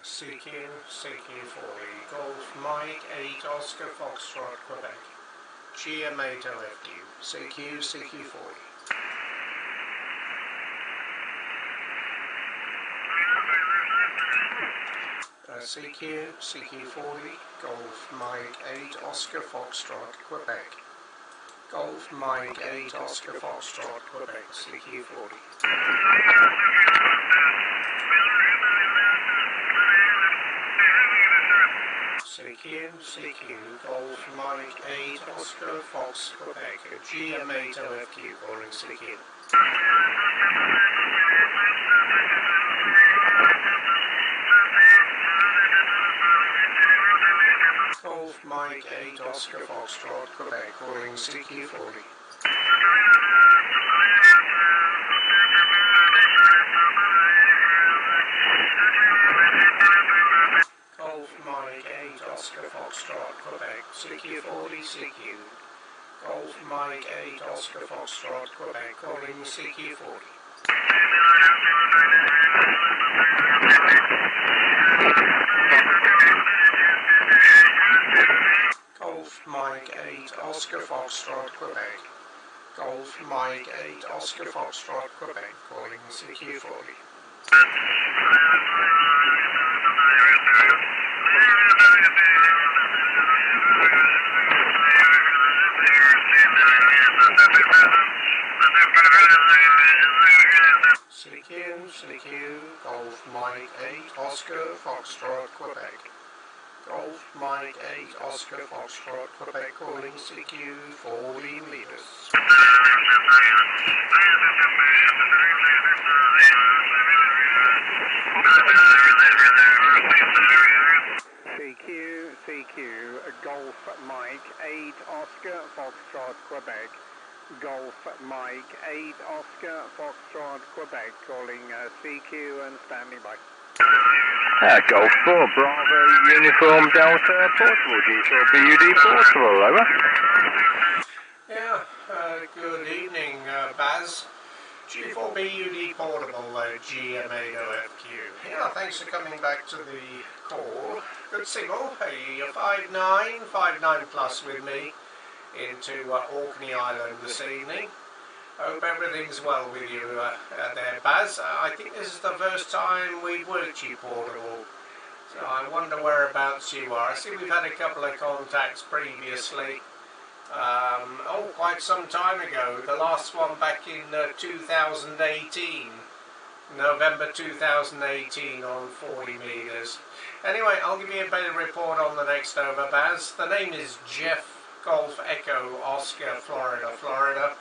CQ40, Golf Mike 8 Oscar Foxtrot, Quebec. GM8OFQ, CQ40. CQ40, Golf Mike 8 Oscar Foxtrot, Quebec. Golf Mike 8 Oscar Foxtrot, Quebec, CQ40. CQ, Golf Mike 8 Oscar Fox, Quebec, GM8OFQ, calling CQ. Golf Mike 8 Oscar Foxtrot, Quebec, calling CQ40. Golf Mike 8 Oscar Foxtrot, Quebec, CQ40, CQ. Golf Mike 8 Oscar Foxtrot, Quebec, calling CQ40. Golf Mike 8 Oscar Foxtrot, Quebec. Golf Mike 8 Oscar Foxtrot, Quebec, calling CQ40. CQ, Golf Mike 8 Oscar Foxtrot, Quebec. Golf Mike 8 Oscar Foxtrot, Quebec, calling CQ 40 meters. CQ, Golf Mike 8 Oscar Foxtrot, Quebec. Golf Mike 8 Oscar Foxtrot, Quebec, calling CQ and standing by. Golf 4 Bravo Uniform Delta Portable, G4 BUD Portable, over. Yeah, good evening, Baz. G4 BUD Portable, GM8OFQ. Yeah, thanks for coming back to the call. Good signal. Hey, you're 5'9", plus with me into Orkney Island this evening. Hope everything's well with you there, Baz. I think this is the first time we've worked you portable, so I wonder whereabouts you are. I see we've had a couple of contacts previously, quite some time ago. The last one back in 2018, November 2018 on 40 meters. Anyway, I'll give you a better report on the next over, Baz. The name is Jeff Golf Echo Oscar, Florida.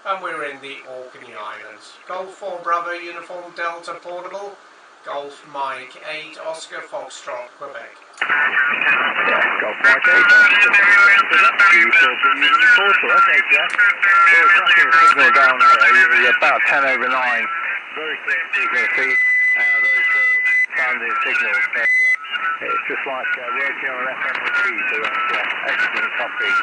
And we're in the Orkney Islands. Golf 4 Bravo Uniform Delta Portable. Golf Mike 8 Oscar Foxtrot, Quebec. Golf Mike 8 Oscar Foxtrot, okay, Jeff. We're tracking the signal down there. You're about 10 over 9. Very clear signal feed. Very clear sounding signal. So, it's just like working on an FM repeat. So excellent copy.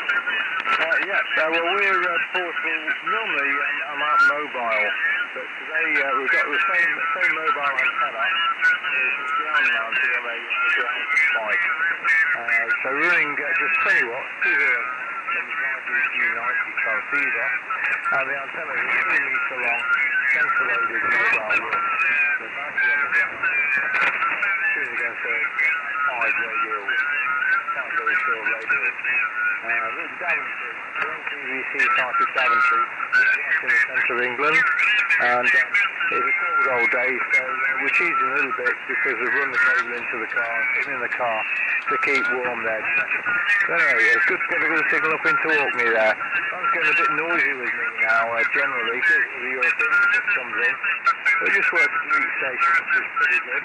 Well, we're portable. Normally I'm out mobile, but today we've got the same mobile antenna. It's ground mounted on a ground spike. So running just 20 watts, 2 from the G90 transceiver, and the antenna is 3 meter long, sensor loaded mobile work. So nicely on the ground, shooting against a 5 radial, can't very short radial. Daventry, BBC started Daventry, in the centre of England, and it's a cold old day, so we're cheesing a little bit because we've run the cable into the car, sitting in the car to keep warm there. So anyway, it's good to get a good signal up into Orkney there. I'm getting a bit noisy with me now, generally, because the European stuff comes in. We just work at the each station, which is pretty good,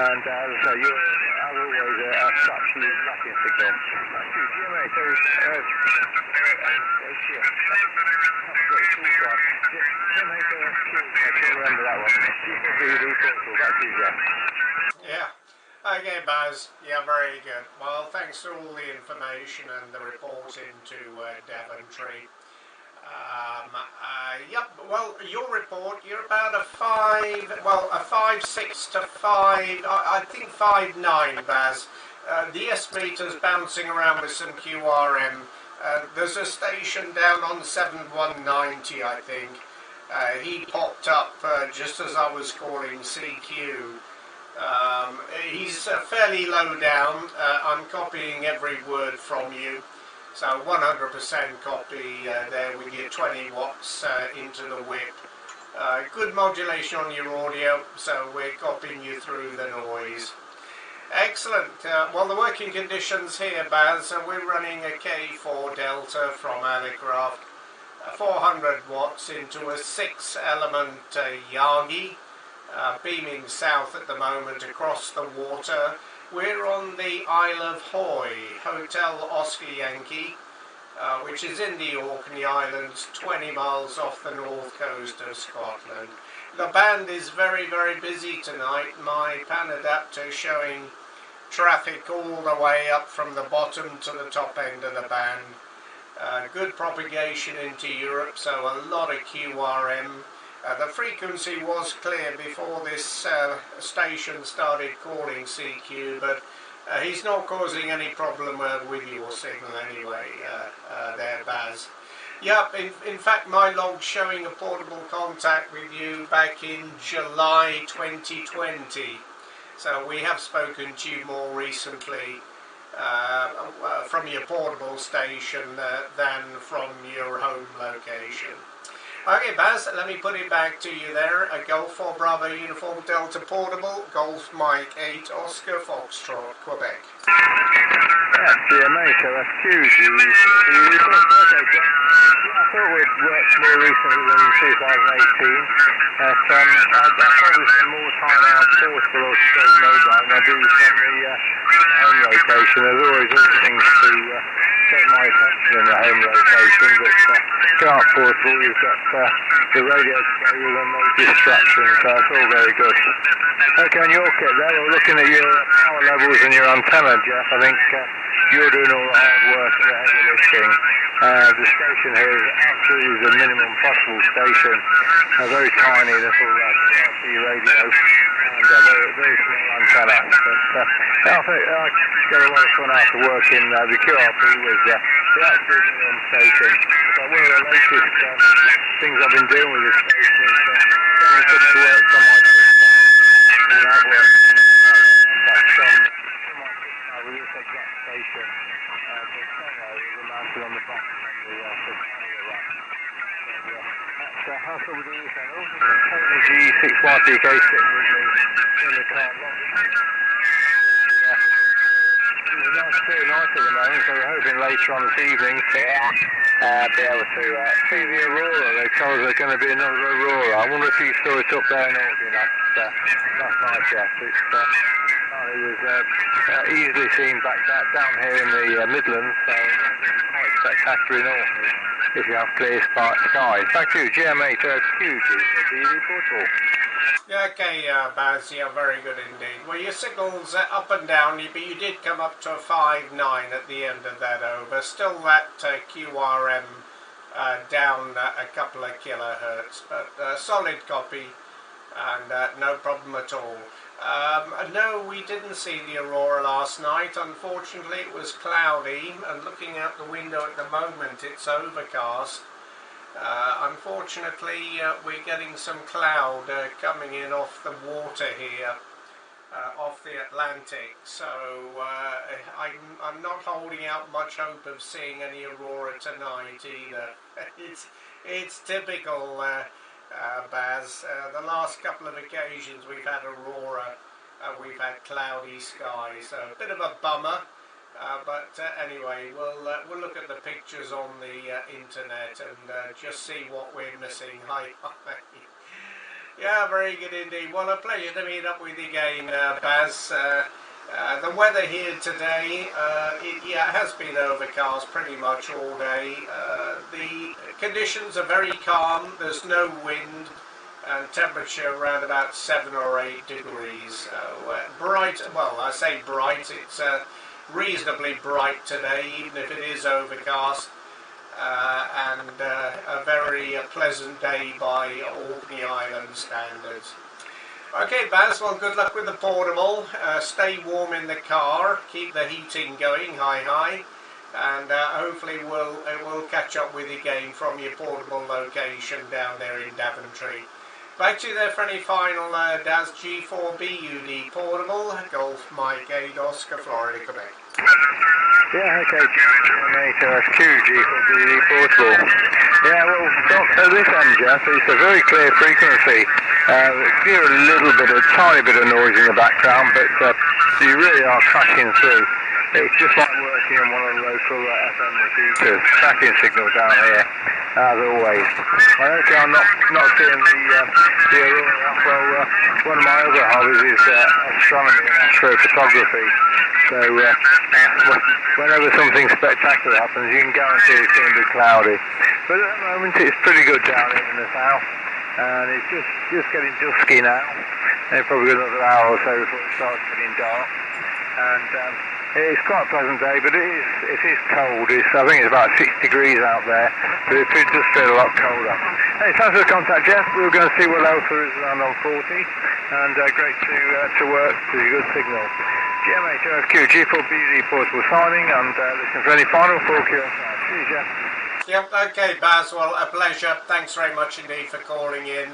and as I say, you're, as always, a absolute cracking signal. Thank you, GM8, remember that one. Yeah. Okay, Baz. Yeah, very good. Well, thanks for all the information and the report into Daventry. Yep, well, your report, You're about a 5.6 to 5, I think 5.9, Baz. The S-meter's bouncing around with some QRM. There's a station down on 7190, I think. He popped up just as I was calling CQ. He's fairly low down. I'm copying every word from you. So 100% copy there with your 20 watts into the whip. Good modulation on your audio, so we're copying you through the noise. Excellent. Well, the working conditions here, Baz, we're running a K4 Delta from Aircraft, 400 watts into a 6-element Yagi, beaming south at the moment across the water. We're on the Isle of Hoy, Hotel Oscar Yankee, which is in the Orkney Islands, 20 miles off the north coast of Scotland. The band is very, very busy tonight. My pan adapter showing traffic all the way up from the bottom to the top end of the band. Good propagation into Europe, so a lot of QRM. The frequency was clear before this station started calling CQ, but he's not causing any problem with your signal anyway, there, Baz. Yep, in fact my log's showing a portable contact with you back in July 2020. So we have spoken to you more recently from your portable station than from your home location. Okay, Baz, let me put it back to you there. A Golf 4 Bravo Uniform Delta Portable, Golf Mike 8 Oscar Foxtrot, Quebec. GM8OFQ. I thought we'd worked more recently than 2018. I probably spend more time out portable or straight mobile than I do from the home location. There's always other things to take my attention in the home location, but car portable, you've got the radio to play with and no distractions, so it's all very good. Okay, on your kit there, we're looking at your power levels and your antenna, Jeff. I think you're doing all the hard work and the heavy lifting. The station here is absolutely the minimum possible station. A very tiny little PRC radio and a very, very small antenna. But I think I get a lot of fun out of working the QRP with the absolute minimum station. So one of the latest things I've been doing with this station is getting it to work from my and I've worked from my with this exact station. The stereo is mounted on the bottom of the panel rack. That's how we do this then. Also, the G6YPK sitting with me in the car. It's pretty nice at the moment, so we're hoping later on this evening to be able to see the Aurora. They told us there's going to be another Aurora. I wonder if you saw it up there in Orkney last night, Jeff. It was easily seen back down here in the Midlands, so quite spectacular in Orkney if you have clear skies. Thank you, GM8OFQ, the portal. Yeah, okay, Baz, yeah, very good indeed. Well, your signal's up and down, but you did come up to a 5.9 at the end of that over. Still that QRM down a couple of kilohertz, but solid copy and no problem at all. No, we didn't see the Aurora last night. Unfortunately, it was cloudy, and looking out the window at the moment, it's overcast. Unfortunately, we're getting some cloud coming in off the water here, off the Atlantic, so I'm not holding out much hope of seeing any Aurora tonight either. It's typical, Baz. The last couple of occasions we've had Aurora, we've had cloudy skies, so a bit of a bummer. But anyway, we'll look at the pictures on the internet and just see what we're missing. Hi. Yeah, very good indeed. Well, a pleasure to meet up with you again, Baz. The weather here today, it has been overcast pretty much all day. The conditions are very calm. There's no wind, and temperature around about 7 or 8 degrees. Bright. Well, I say bright. It's reasonably bright today, even if it is overcast. and a very pleasant day by Orkney Island standards. Okay, Baz, well, good luck with the portable. Stay warm in the car, keep the heating going high, and hopefully we'll catch up with you again from your portable location down there in Daventry. Back to you there for any final DAS G4BUD portable, Golf Mike 8 Oscar, Florida, Quebec. Yeah, okay, GM8OFQ, G4BUD portable. Yeah, well, this end, Jeff, it's a very clear frequency. You hear a tiny bit of noise in the background, but you really are crashing through. It's just like working on one of the local FM repeaters, tracking signal down here, as always. I'm not seeing the aurora. Well, one of my other hobbies is astronomy and astrophotography. So whenever something spectacular happens, you can guarantee it's going to be cloudy. But at the moment, it's pretty good down here in the south, and it's just getting dusky now. And probably another hour or so before it starts getting dark. And it's quite a pleasant day, but it is cold. I think it's about 6 degrees out there, but it does feel a lot colder. Hey, thanks for the contact, Jeff. We were going to see what else there is around on 40, and great to work with a good signal. GM8OFQ, G4BUD portable signing, and listen for any final 4Q. Cheers, Jeff. Yep, okay, Baz, well, a pleasure. Thanks very much indeed for calling in.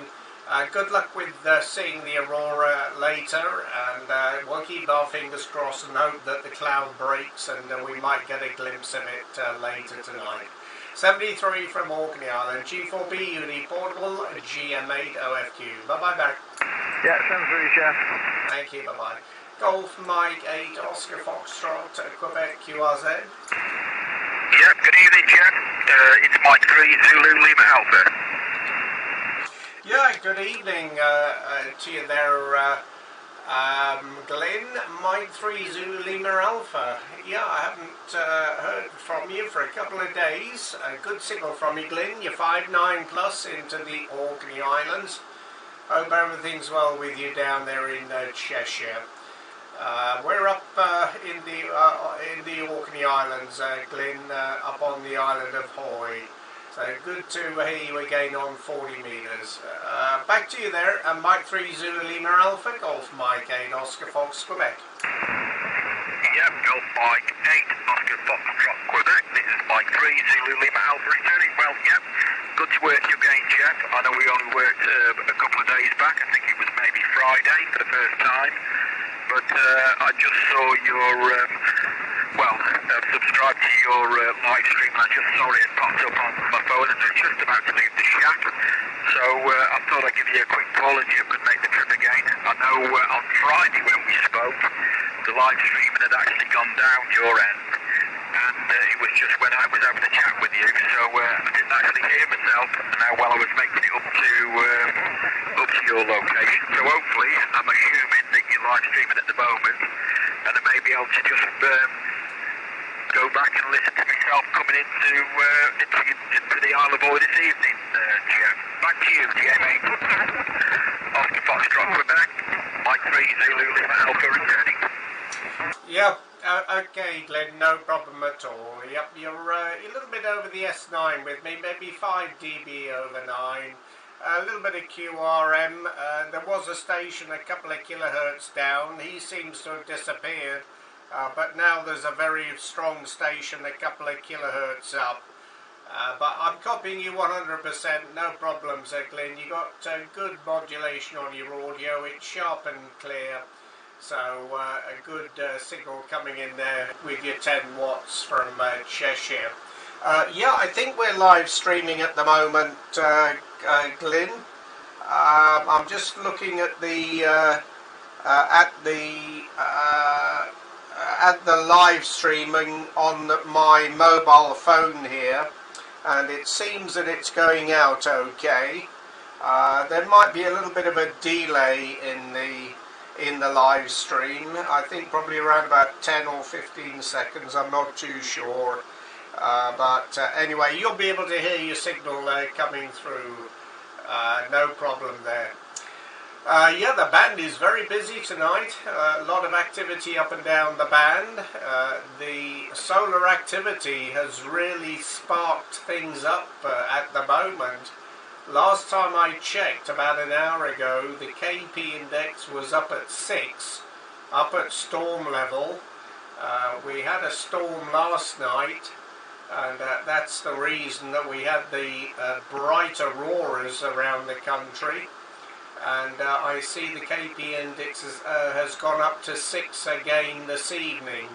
Good luck with seeing the aurora later, and we'll keep our fingers crossed and hope that the cloud breaks and we might get a glimpse of it later tonight. 73 from Orkney Island, G4BUD portable, GM8OFQ. Bye-bye, back. Yeah, 73, Jeff. Thank you, bye-bye. Golf Mike 8 Oscar Foxtrot, Quebec, QRZ. Yeah, good evening, Jeff. It's Mike 3 Zulu Lima Alpha. Yeah, good evening to you there, Glenn. Mike 3 Zulu Lima Alpha. Yeah, I haven't heard from you for a couple of days. A good signal from you, Glenn. You're 5'9" plus into the Orkney Islands. Hope everything's well with you down there in Cheshire. We're up in the Orkney Islands, Glenn, up on the island of Hoy. So good to hear you again on 40 metres. Back to you there, Mike 3 Zulu Lima Alpha, Golf Mike 8 Oscar Fox, Quebec. Yep, Golf Mike 8 Oscar Fox, Quebec. This is Mike 3 Zulu Lima Alpha returning. Well, yep, good to work you again, Jeff. I know we only worked a couple of days back. I think it was maybe Friday for the first time. But I just saw your, subscribed to your live stream. I just saw it popped up on my phone and I was just about to leave the shack. So I thought I'd give you a quick call and you could make the trip again. I know on Friday when we spoke, the live streaming had actually gone down your end. And it was just when I was having a chat with you, so I didn't actually hear myself while I was making it up to your location. So hopefully, I'm assuming that you're live streaming at the moment, and I may be able to just go back and listen to myself coming into the Isle of Hoy this evening, Jeff. Back to you, GM8. Oscar Foxtrot, Quebec. Mike 3 Zulu Lima Alpha returning. Yep. Okay, Glenn, no problem at all. Yep, you're a little bit over the S9 with me, maybe 5 dB over 9. A little bit of QRM. There was a station a couple of kilohertz down. He seems to have disappeared. But now there's a very strong station a couple of kilohertz up. But I'm copying you 100%, no problems, Glenn. You got good modulation on your audio. It's sharp and clear. So a good signal coming in there with your 10 watts from Cheshire. Yeah, I think we're live streaming at the moment, Glyn. I'm just looking at the live streaming on my mobile phone here, and it seems that it's going out okay. There might be a little bit of a delay in the live stream. I think probably around about 10 or 15 seconds, I'm not too sure. But anyway, you'll be able to hear your signal coming through, no problem there. Yeah, the band is very busy tonight. A lot of activity up and down the band. The solar activity has really sparked things up at the moment. Last time I checked, about an hour ago, the KP index was up at 6, up at storm level. We had a storm last night, and that's the reason that we had the bright auroras around the country. And I see the KP index has gone up to 6 again this evening,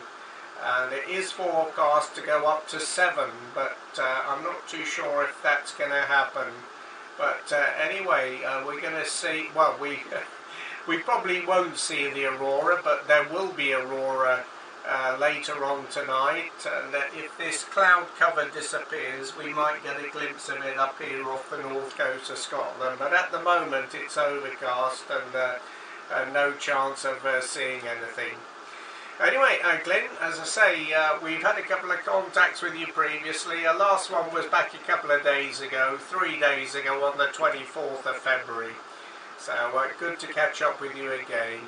and it is forecast to go up to 7, but I'm not too sure if that's going to happen. But anyway, we're going to see, well, we probably won't see the aurora, but there will be aurora later on tonight, and if this cloud cover disappears, we might get a glimpse of it up here off the north coast of Scotland, but at the moment it's overcast and no chance of seeing anything. Anyway, Glenn, as I say, we've had a couple of contacts with you previously. Our last one was back a couple of days ago, 3 days ago on the 24th of February. So good to catch up with you again.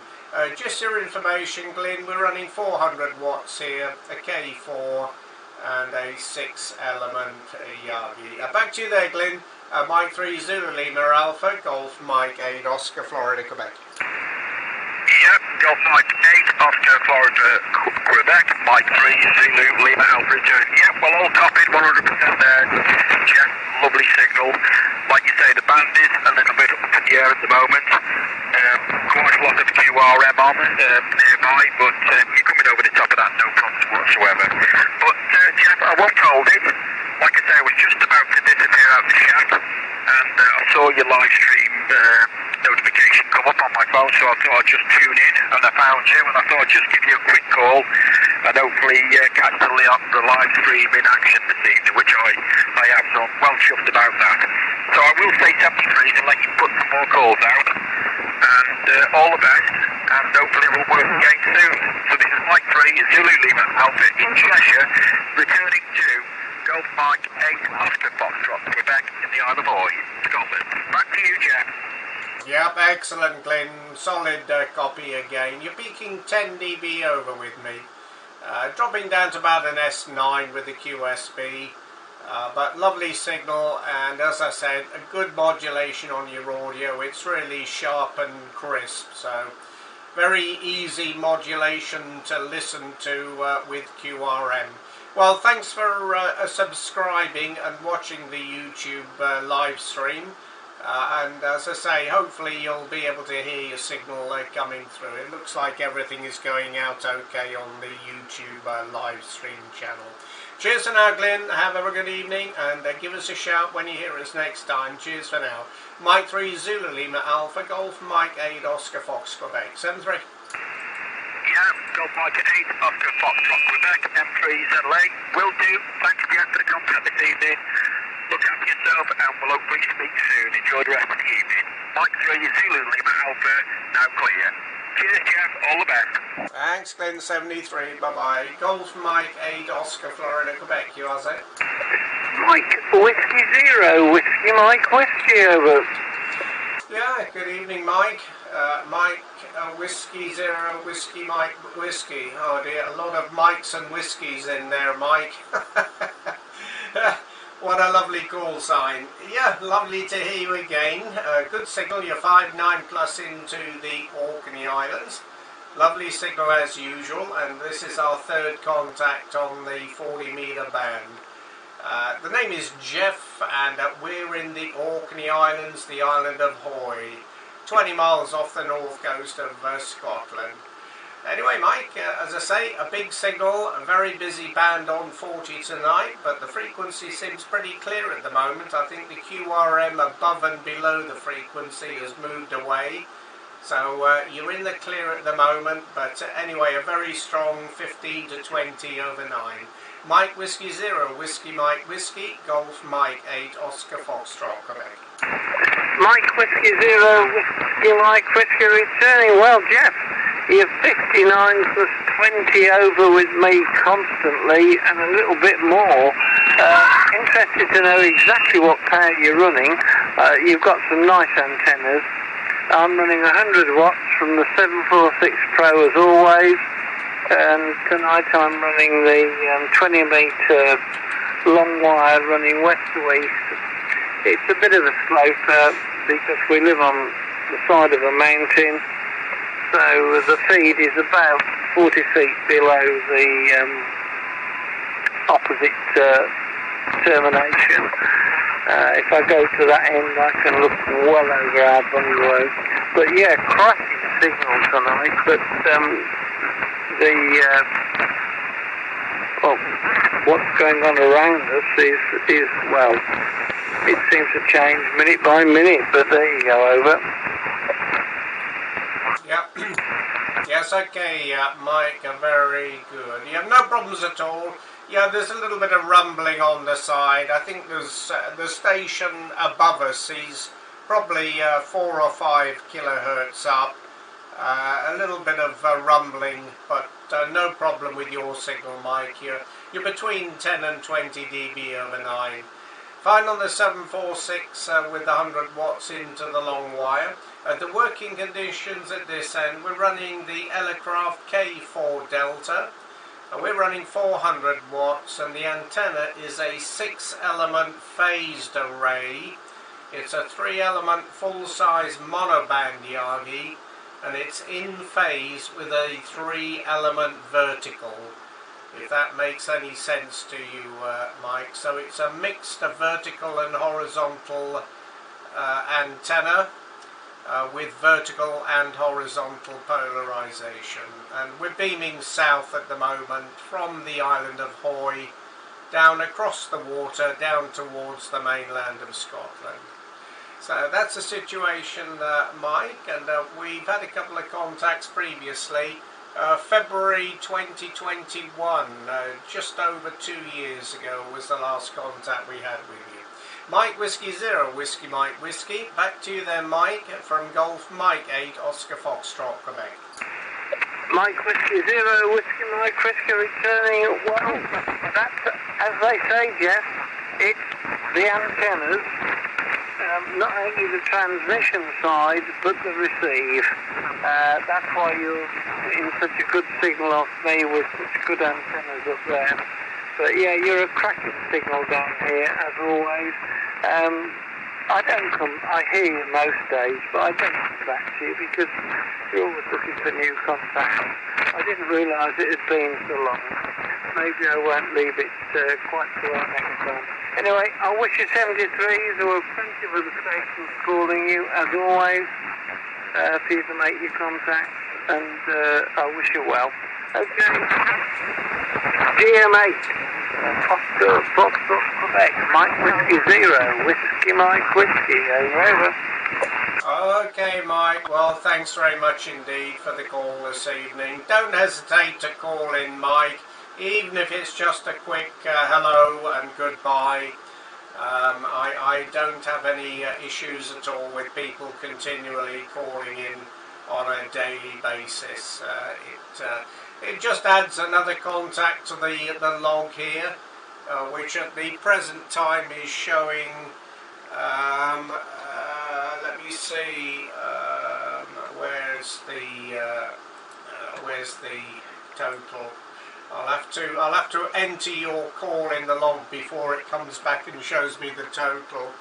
Just your information, Glenn, we're running 400 watts here, a K4 and a 6-element Yagi. Back to you there, Glenn. Mike 3 Zulu Lima Alpha, Golf Mike 8 Oscar Florida, Quebec. Yep, Golf Mike 8 Oscar Florida, Quebec, Mike 3 Zulu Lima Alpha return. Yep, well all copied, 100% there. Jeff, lovely signal. Like you say, the band is a little bit up in the air at the moment. Quite a lot of QRM on nearby, but you're coming over the top of that, no problems whatsoever. But Jeff, I won't hold it. Like I say, I was just about to disappear out the shack, and I saw your live stream notification come up on my phone, so I thought I'd just tune in, and I found you, and I thought I'd just give you a quick call, and hopefully catch the live stream in action this evening, which I am, so I'm well chuffed about that. So I will say 73 to let you put some more calls out, and all the best, and hopefully we'll work again soon. So this is Mike 3 Zulu Lima Alpha in Cheshire, returning to Golf Mike 8 Oscar Foxtrot, Quebec in the Isle of Hoy, Scotland. Back to you, Jeff. Yep, excellent, Glenn. Solid copy again. You're peaking 10 dB over with me. Dropping down to about an S9 with the QSB. But lovely signal, and as I said, a good modulation on your audio. It's really sharp and crisp, so very easy modulation to listen to with QRM. Well, thanks for subscribing and watching the YouTube live stream. And as I say, hopefully you'll be able to hear your signal coming through. It looks like everything is going out okay on the YouTube live stream channel. Cheers for now, Glenn. Have a good evening, and give us a shout when you hear us next time. Cheers for now. Mike 3 Zulu Lima Alpha Golf Mike 8 Oscar Fox Quebec 73. Yeah, Golf Mike 8 Oscar Foxtrot Quebec M3 ZLA. Will do. Thanks again for the contact this evening. Look after yourself, and we'll hopefully speak soon. Enjoy the rest of the evening. Mike 3 Zulu Lima Alpha, now clear. Cheers, Jeff. All the best. Thanks, Glenn 73. Bye-bye. Golf Mike 8 Oscar Florida, Quebec, USA. Mike, Whiskey Zero, Whiskey Mike, Whiskey over. Yeah, good evening, Mike. Mike, Whiskey Zero, Whiskey Mike, Whiskey. Oh dear, a lot of Mikes and Whiskies in there, Mike. What a lovely call sign. Yeah, lovely to hear you again. Good signal, you're 5.9 plus into the Orkney Islands. Lovely signal as usual, and this is our third contact on the 40-metre band. The name is Jeff, and we're in the Orkney Islands, the island of Hoy, 20 miles off the north coast of Scotland. Anyway, Mike, as I say, a big signal, a very busy band on 40 tonight, but the frequency seems pretty clear at the moment. I think the QRM above and below the frequency has moved away. So you're in the clear at the moment, but anyway, a very strong 15 to 20 over 9. Mike Whiskey Zero, Whiskey Mike Whiskey, Golf Mike 8 Oscar Foxtrot, Quebec. Mike Whiskey Zero, Whiskey Mike Whiskey returning. Well, Jeff, you're 59 plus 20 over with me constantly and a little bit more. Interested to know exactly what power you're running. You've got some nice antennas. I'm running 100 watts from the 746 Pro as always, and tonight I'm running the 20 metre long wire running west to east. It's a bit of a slope because we live on the side of a mountain, so the feed is about 40 feet below the opposite termination. If I go to that end, I can look well over our bungalow. But yeah, cracking signal tonight. But what's going on around us is well, it seems to change minute by minute. But there you go, over. Yep. Yes, okay, Mike, very good. You have no problems at all. Yeah, there's a little bit of rumbling on the side. I think there's the station above us is probably 4 or 5 kilohertz up. A little bit of rumbling, but no problem with your signal, Mike. You're between 10 and 20 dB over 9. Fine on the 746 with 100 watts into the long wire. The working conditions at this end, we're running the Elecraft K4 Delta. We're running 400 watts, and the antenna is a 6-element phased array. It's a 3-element full-size monoband Yagi, and it's in phase with a 3-element vertical, if that makes any sense to you, Mike. So it's a mixed vertical and horizontal antenna with vertical and horizontal polarization. And we're beaming south at the moment from the island of Hoy down across the water down towards the mainland of Scotland. So that's the situation, Mike, and we've had a couple of contacts previously. February 2021, just over 2 years ago, was the last contact we had with you. Mike Whiskey Zero, Whiskey Mike Whiskey. Back to you then, Mike, from Golf Mike 8 Oscar Foxtrot, Quebec. Mike Whiskey Zero, Whiskey Mike Whiskey returning. Well, that's, as they say, Jeff, it's the antennas, not only the transmission side, but the receive. That's why you're in such a good signal off me with such good antennas up there. But yeah, you're a cracking signal down here, as always. I hear you most days, but I don't come back to you because you're always looking for new contacts. I didn't realise it had been so long. Maybe I won't leave it quite so long next time. Anyway, I wish you 73s. There were plenty of other stations calling you, as always, for you to make your contacts, and I wish you well. Okay. GM8. Oscar Foxtrot, Quebec, Mike Whiskey Zero, Whiskey Mike Whiskey, over. Okay, Mike, well, thanks very much indeed for the call this evening. Don't hesitate to call in, Mike, even if it's just a quick hello and goodbye. I don't have any issues at all with people continually calling in on a daily basis. It just adds another contact to the log here, which at the present time is showing, let me see, where's the total? I'll have to enter your call in the log before it comes back and shows me the total.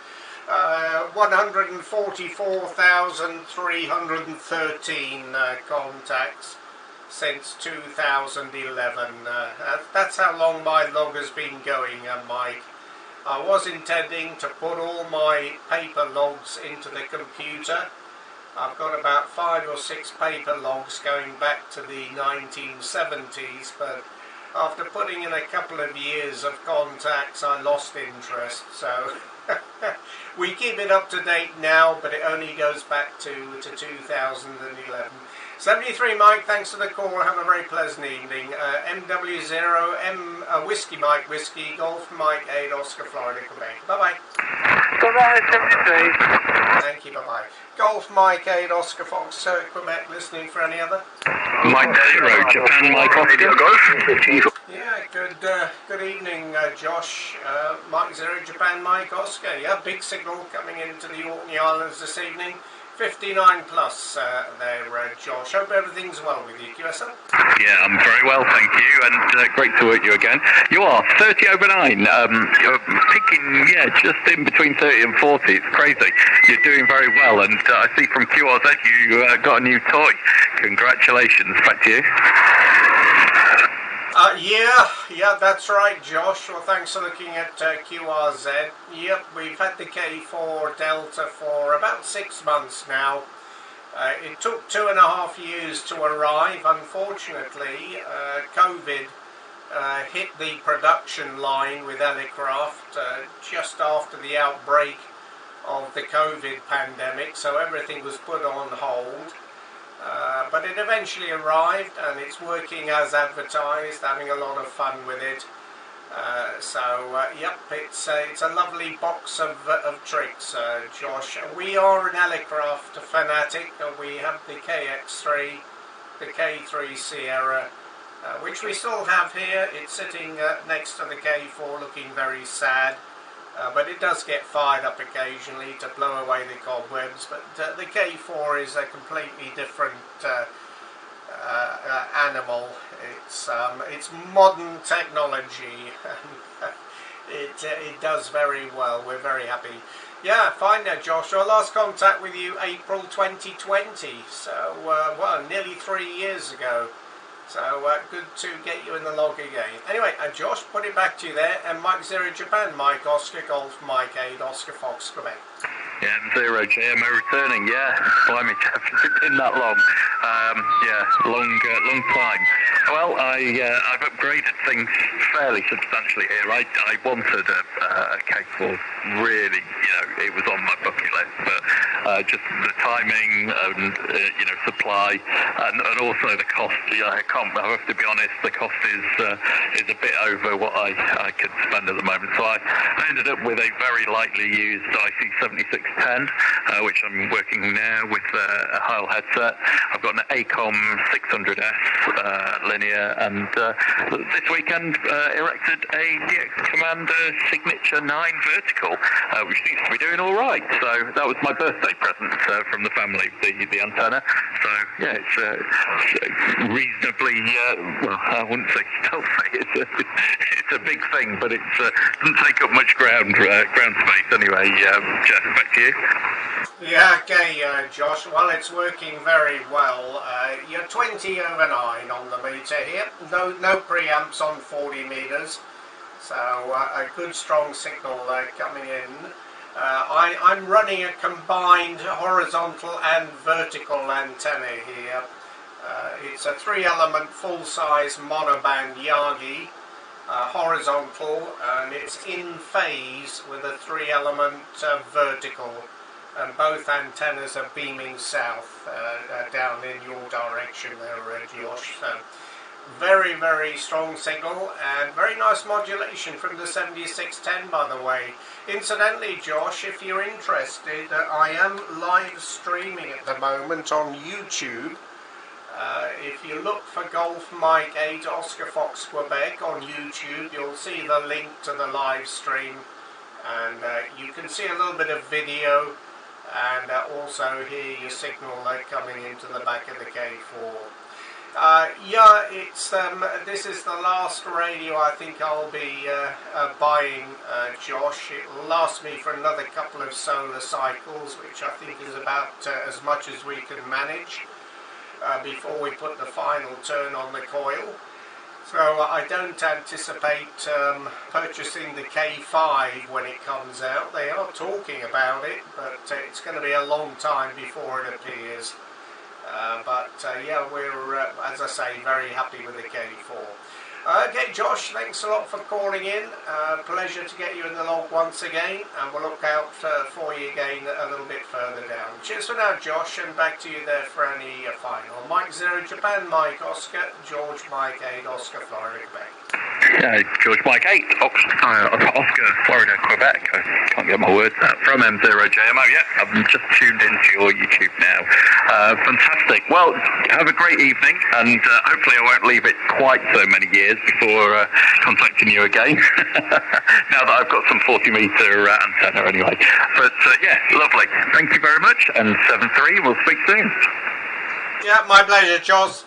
144,313 contacts since 2011. That's how long my log has been going, Mike. I was intending to put all my paper logs into the computer. I've got about 5 or 6 paper logs going back to the 1970s, but after putting in a couple of years of contacts, I lost interest, so we keep it up to date now, but it only goes back to 2011. 73 Mike, thanks for the call. Have a very pleasant evening. MW0, Whiskey Mike Whiskey, Golf Mike 8 Oscar Florida, Quebec. Bye-bye. Bye-bye, 73. Thank you, bye-bye. Golf Mike 8 Oscar Fox, Quebec, listening for any other? Mike Zero, Japan Mike Oscar. Yeah, good evening, Josh. Mike Zero, Japan Mike Oscar. Yeah, big signal coming into the Orkney Islands this evening. 59 plus there, Josh. Hope everything's well with you, QSL. Yeah, I'm very well, thank you, and great to work you again. You are 30 over 9, you're picking, just in between 30 and 40, it's crazy. You're doing very well, and I see from QRZ you got a new toy. Congratulations, back to you. Yeah, that's right, Josh. Well, thanks for looking at QRZ. Yep, we've had the K4 Delta for about 6 months now. It took 2.5 years to arrive. Unfortunately, COVID hit the production line with Elecraft just after the outbreak of the COVID pandemic, so everything was put on hold. But it eventually arrived, and it's working as advertised, having a lot of fun with it. Yep, it's a lovely box of tricks, Josh. We are an Elecraft fanatic, and we have the KX3, the K3 Sierra, which we still have here. It's sitting next to the K4, looking very sad. But it does get fired up occasionally to blow away the cobwebs. But the K4 is a completely different animal. It's modern technology. It does very well. We're very happy. Yeah, fine now, Josh. Our last contact with you, April 2020. So, well, nearly 3 years ago. So good to get you in the log again. Anyway, Josh, put it back to you there. And Mike 0 Japan, Mike Oscar Golf, Mike 8 Oscar Fox Quebec. Yeah, 0 GMO returning, blimey, it's been that long. Long time. Well, I've upgraded things fairly substantially here. I wanted a K4, really, it was on my bucket list, but just the timing and, supply and also the cost. I have to be honest, the cost is a bit over what I could spend at the moment. So I ended up with a very lightly used IC7610, which I'm working now with a Heil headset. I've got an ACOM 600S linear, and this weekend erected a DX Commander Signature 9 vertical, which seems to be doing all right. So that was my birthday present from the family, the antenna. So yeah, it's reasonably well, I wouldn't say stealthy. It's a big thing, but it doesn't take up much ground space anyway. Jeff, back to you. Yeah, okay, Josh. Well, it's working very well. You're 20 over 9 on the meter here. No preamps on 40 meters. So a good strong signal coming in. I'm running a combined horizontal and vertical antenna here. It's a 3-element full-size monoband Yagi, horizontal, and it's in phase with a 3-element vertical. And both antennas are beaming south down in your direction there, Josh. So very, very strong signal and very nice modulation from the 7610, by the way. Incidentally, Josh, if you're interested, I am live streaming at the moment on YouTube. If you look for Golf Mike 8 Oscar Fox Quebec on YouTube, you'll see the link to the live stream, and you can see a little bit of video and also hear your signal coming into the back of the K4. This is the last radio I think I'll be buying, Josh. It will last me for another couple of solar cycles, which I think is about as much as we can manage before we put the final turn on the coil. So I don't anticipate purchasing the K5 when it comes out. They are talking about it, but it's going to be a long time before it appears. Yeah, we're, as I say, very happy with the K4. Okay, Josh, thanks a lot for calling in. Pleasure to get you in the log once again, and we'll look out for you again a little bit further down. Cheers for now, Josh, and back to you there for any final. Mike 0 Japan, Mike Oscar, George Mike 8 Oscar Florida, Quebec. Yeah, George Mike 8 Oscar Florida, Quebec. I can't get my words out. From M0 JMO. Yeah, I've just tuned into your YouTube now. Fantastic. Well, have a great evening, and hopefully I won't leave it quite so many years before contacting you again. Now that I've got some 40-meter antenna anyway. But yeah, lovely. Thank you very much, and 7-3, we'll speak soon. Yeah, my pleasure, Josh.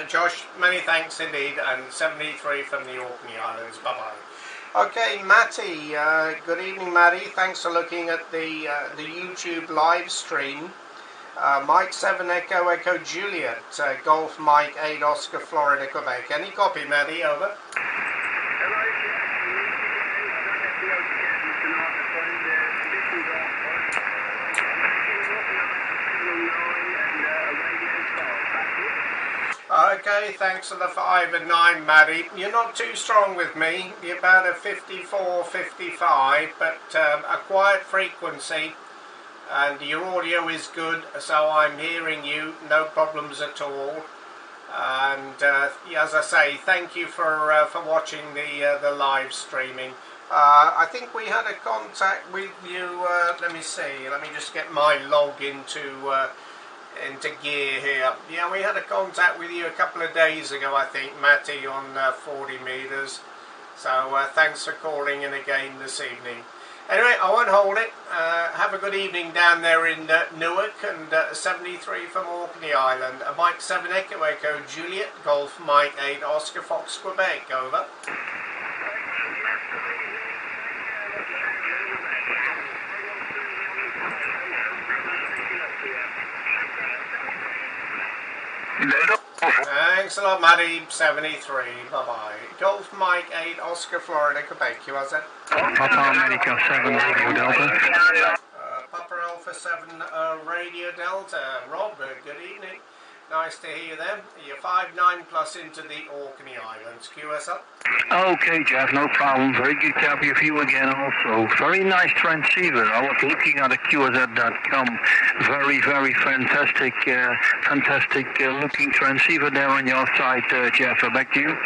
Josh, many thanks indeed, and 73 from the Orkney Islands. Bye-bye. Okay, Matty. Good evening, Matty. Thanks for looking at the YouTube live stream. Mike 7 Echo Echo Juliet, Golf Mike 8 Oscar Florida Quebec. Any copy, Matty? Over. Okay, thanks for the 5 and 9, Maddie. You're not too strong with me. You're about a 54, 55, but a quiet frequency, and your audio is good, so I'm hearing you, no problems at all. And as I say, thank you for watching the live streaming. I think we had a contact with you. Let me see. Let me just get my log into gear here. Yeah, we had a contact with you a couple of days ago, I think, Matty, on 40 meters. So thanks for calling in again this evening. Anyway, I won't hold it. Have a good evening down there in Newark, and 73 from Orkney Island. Mike 7 Echo Echo Juliet, Golf Mike 8 Oscar Fox Quebec. Over. Thanks a lot, Maddie. 73. Bye-bye. Golf Mike 8 Oscar Florida Quebec. You are that? Papa America 7 Radio Delta. Papa Alpha 7 Radio Delta. Rob, good evening. Nice to hear you then. You're 5-9 plus into the Orkney Islands. Cue us up. Okay, Jeff, no problem. Very good to have you again also. Very nice transceiver. I was looking at the QSZ.com. Very, very fantastic, looking transceiver there on your side, Jeff. Back to you.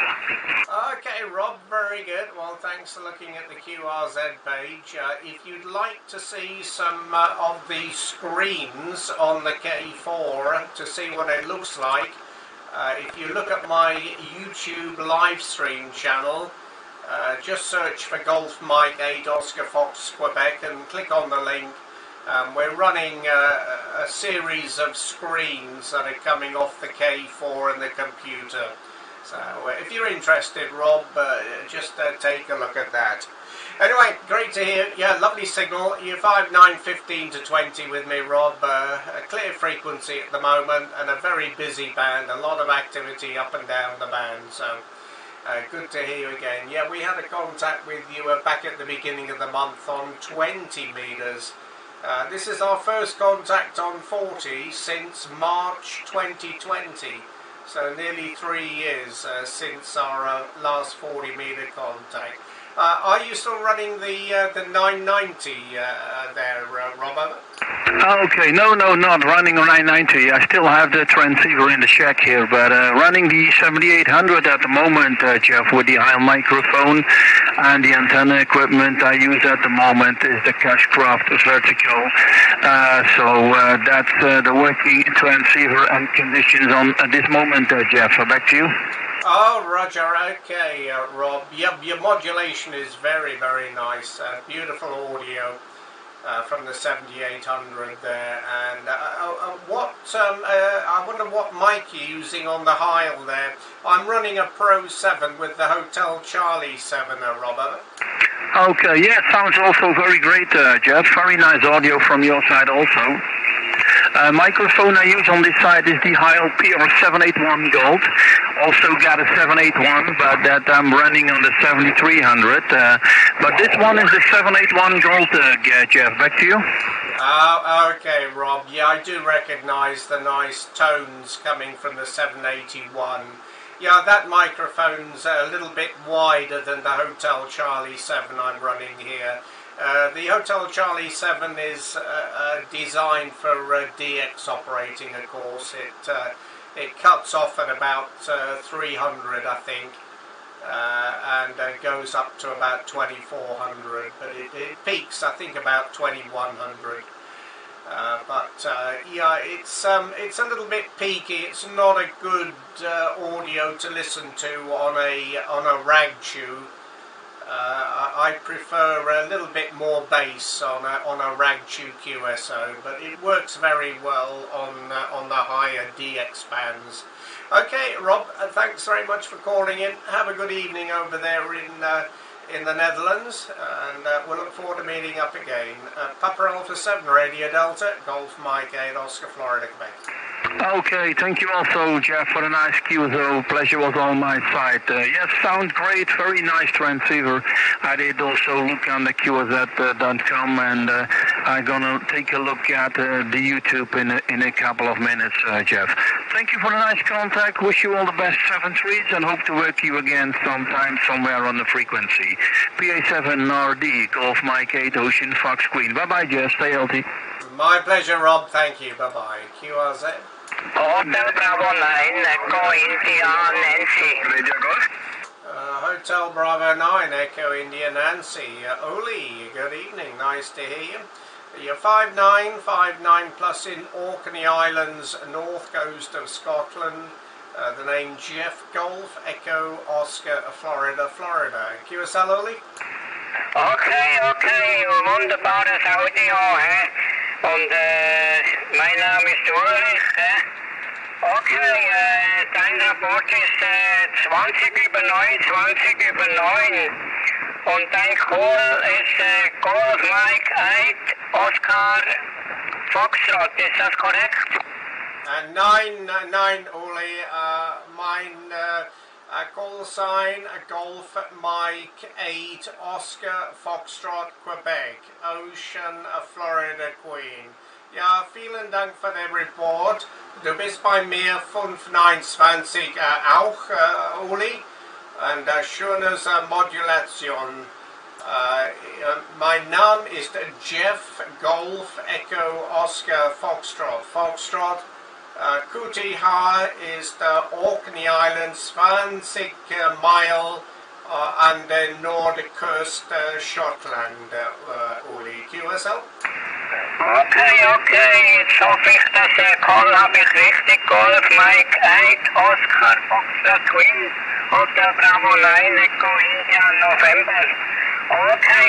Okay, Rob, very good. Well, thanks for looking at the QRZ page. If you'd like to see some of the screens on the K4 to see what it looks like, if you look at my YouTube live stream channel, just search for Golf Mike 8 Oscar Fox Quebec and click on the link. We're running a series of screens that are coming off the K4 and the computer. So if you're interested, Rob, just take a look at that. Anyway, great to hear. Yeah, lovely signal. You're 5-9, 15 to 20 with me, Rob. A clear frequency at the moment and a very busy band. A lot of activity up and down the band. So good to hear you again. Yeah, we had a contact with you back at the beginning of the month on 20 meters. This is our first contact on 40 since March 2020. So nearly 3 years since our last 40 meter contact. Are you still running the 990 there, Rob? Okay, no, not running on 990. I still have the transceiver in the shack here, but running the 7800 at the moment, Jeff, with the high microphone and the antenna equipment I use at the moment is the Cashcraft Vertical. So that's the working transceiver and conditions on at this moment, Jeff. Back to you. Oh, Roger, okay, Rob. Yep, your modulation is very, very nice. Beautiful audio from the 7800 there. And I wonder what mic you're using on the Heil there. I'm running a Pro 7 with the Hotel Charlie 7, Robert. Okay, yeah, sounds also very great, Jeff. Very nice audio from your side also. Microphone I use on this side is the Heil PR781 Gold. Also got a 781, but that I'm running on the 7300. But this one is the 781 Gold, Jeff. Back to you. Okay, Rob. Yeah, I do recognize the nice tones coming from the 781. Yeah, that microphone's a little bit wider than the Hotel Charlie 7 I'm running here. The Hotel Charlie 7 is designed for DX operating, of course. It cuts off at about 300, I think, and goes up to about 2400, but it peaks, I think, about 2100. Yeah, it's a little bit peaky. It's not a good audio to listen to on a rag tube. I prefer a little bit more bass on a rag tube QSO, but it works very well on the higher DX bands. Okay, Rob, thanks very much for calling in. Have a good evening over there in the Netherlands, and we'll look forward to meeting up again. Papa Alpha 7 Radio Delta, Golf Mike 8 Oscar Florida, Quebec. Okay, thank you also, Jeff, for a nice QSO. Pleasure was on my side. Yes, sound great, very nice transceiver. I did also look on the QSZ.com, and I'm gonna take a look at the YouTube in a couple of minutes, Jeff. Thank you for the nice contact. Wish you all the best 7-3s, and hope to work you again sometime somewhere on the frequency. PA7RD, Golf Mike 8 Ocean Fox Queen. Bye-bye, Jeff. Stay healthy. My pleasure, Rob. Thank you. Bye-bye. QRZ. Hotel Bravo 9, Echo India Nancy. Radio Golf. Hotel Bravo 9, Echo India Nancy. Oli, good evening. Nice to hear you. You're 59 plus in Orkney Islands, north coast of Scotland. The name Jeff Golf, Echo Oscar, Florida. QSL, Oli? Okay, wunderbares Audio, hè. Und mein Name ist Ulrich, hè. Okay, dein Rapport ist 20 über 9. Und dein Call ist Golf Mike 8 Oscar Foxtrot, ist das korrekt? 9, Oli. Mine call sign Golf Mike 8 Oscar Foxtrot Quebec, Ocean Florida Queen. Ja, vielen Dank für den Report. Du bist bei mir 529 auch, Uli. Und schönes Modulation. Mein Name ist Jeff Golf Echo Oscar Foxtrot. QTH ist Orkney Islands, 20 Mile an der Nordküste Schottland, Uli. QSL? Okay, jetzt hoffe ich, dass Call habe ich richtig. Golf Mike 8 Oscar Foxtrot Twin, Hotel Bravo 9, Echo India November. Okay,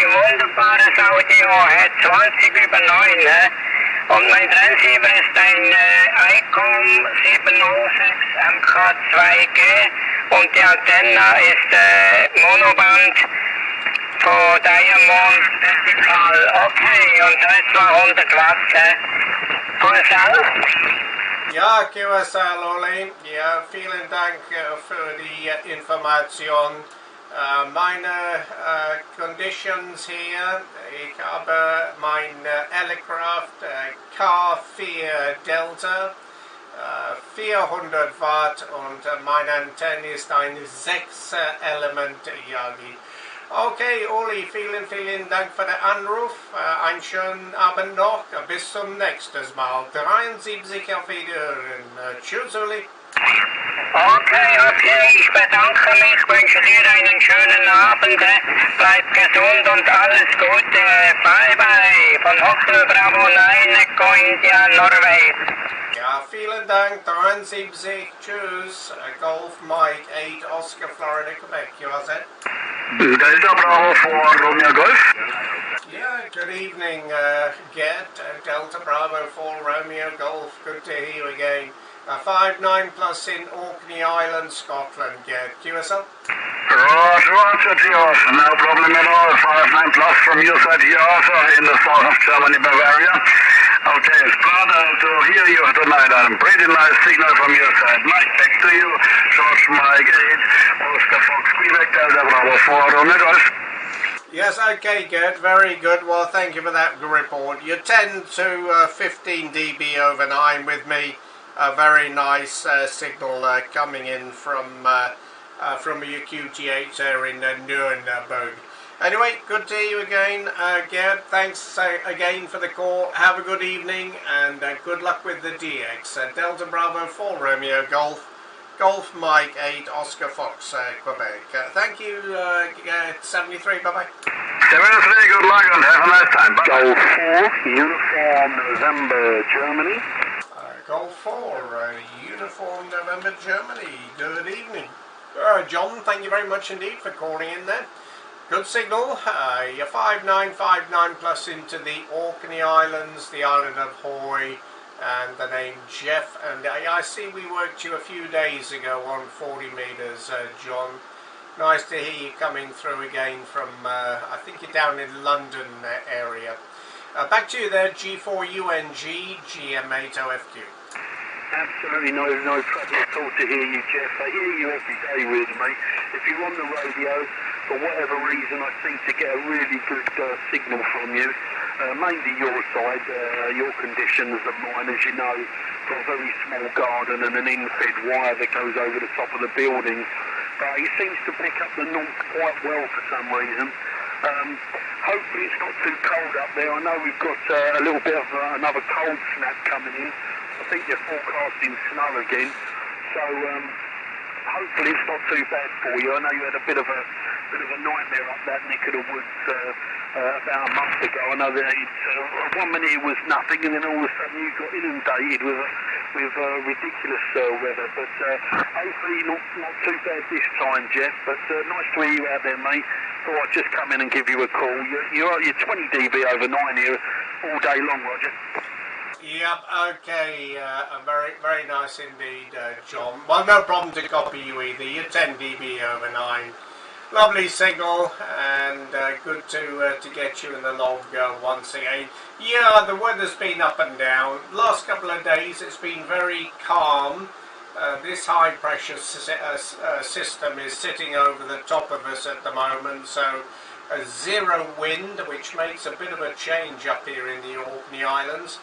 wunderbares Audio, 20 über 9, Und mein Transceiver ist ein ICOM 706 MK2G und die Antenne ist Monoband von Diamond vertikal. Okay, und das ist 200 Watt. QSL? Ja, QSL, Oli. Ja, vielen Dank für die Information. Meine Conditions hier, ich habe mein Aircraft K4 Delta, 400 Watt und meine Antenne ist ein 6-Element Yagi. Okay, Uli, vielen Dank für den Anruf. Einen schönen Abend noch. Bis zum nächsten Mal. 73 auf Wiederhören. Tschüss, Uli. Okay, ich bedanke mich, wünsche dir einen schönen Abend, bleib gesund und alles Gute, bye von Hotel Bravo 9, Echo India, Norway. Ja, vielen Dank, 73, tschüss, Golf Mike 8, Oscar, Florida, Quebec, QRZ. Delta Bravo for Romeo Golf. Yeah, good evening, Gert, Delta Bravo 4, Romeo Golf, good to hear you again. 59 plus in Orkney Island, Scotland. Get QSL? Roger, George. No problem at all. 59 plus from your side here also in the south of Germany, Bavaria. Okay, it's glad to hear you tonight. A pretty nice signal from your side. Mike, back to you. George Mike 8, Oscar Fox, Quebec, Delta Bravo 4, Romeo Golf. Yes, okay, good, very good. Well, thank you for that report. You're 10 to 15 dB over 9 with me. A very nice signal coming in from your QTH there in Nuremberg. Anyway, good to hear you again, Gerd. Thanks again for the call. Have a good evening and good luck with the DX. Delta Bravo 4 Romeo Golf Golf Mike 8 Oscar Fox Quebec. Thank you, 73. Bye bye. 73, good luck and have a nice time. Bye. Golf 4, Uniform November, Germany. Golf 4, Uniform November, Germany. Good evening. John, thank you very much indeed for calling in there. Good signal. You're 5959 plus into the Orkney Islands, the island of Hoy, and the name Jeff. And I see we worked you a few days ago on 40 metres, John. Nice to hear you coming through again from, I think you're down in London area. Back to you there, G4UNG, GM8OFQ. Absolutely no trouble at all to hear you, Jeff. I hear you every day, really, mate. If you're on the radio, for whatever reason, I seem to get a really good signal from you. Mainly your side, your conditions and mine, as you know. Got a very small garden and an in-fed wire that goes over the top of the building. But it seems to pick up the north quite well for some reason. Hopefully it's not too cold up there. I know we've got a little bit of another cold snap coming in. I think they're forecasting snow again. So hopefully it's not too bad for you. I know you had a bit of a nightmare up that neck of the woods about a month ago. I know that one minute it was nothing, and then all of a sudden you got inundated with ridiculous weather. But hopefully not too bad this time, Jeff. But nice to hear you out there, mate. Thought I'd just come in and give you a call. You're 20 dB over 9 here all day long, Roger. Yep, okay, very, very nice indeed, John. Well, no problem to copy you either. You're 10 dB over 9. Lovely signal, and good to get you in the log once again. Yeah, the weather's been up and down. Last couple of days it's been very calm. This high pressure system is sitting over the top of us at the moment, so a zero wind, which makes a bit of a change up here in the Orkney Islands.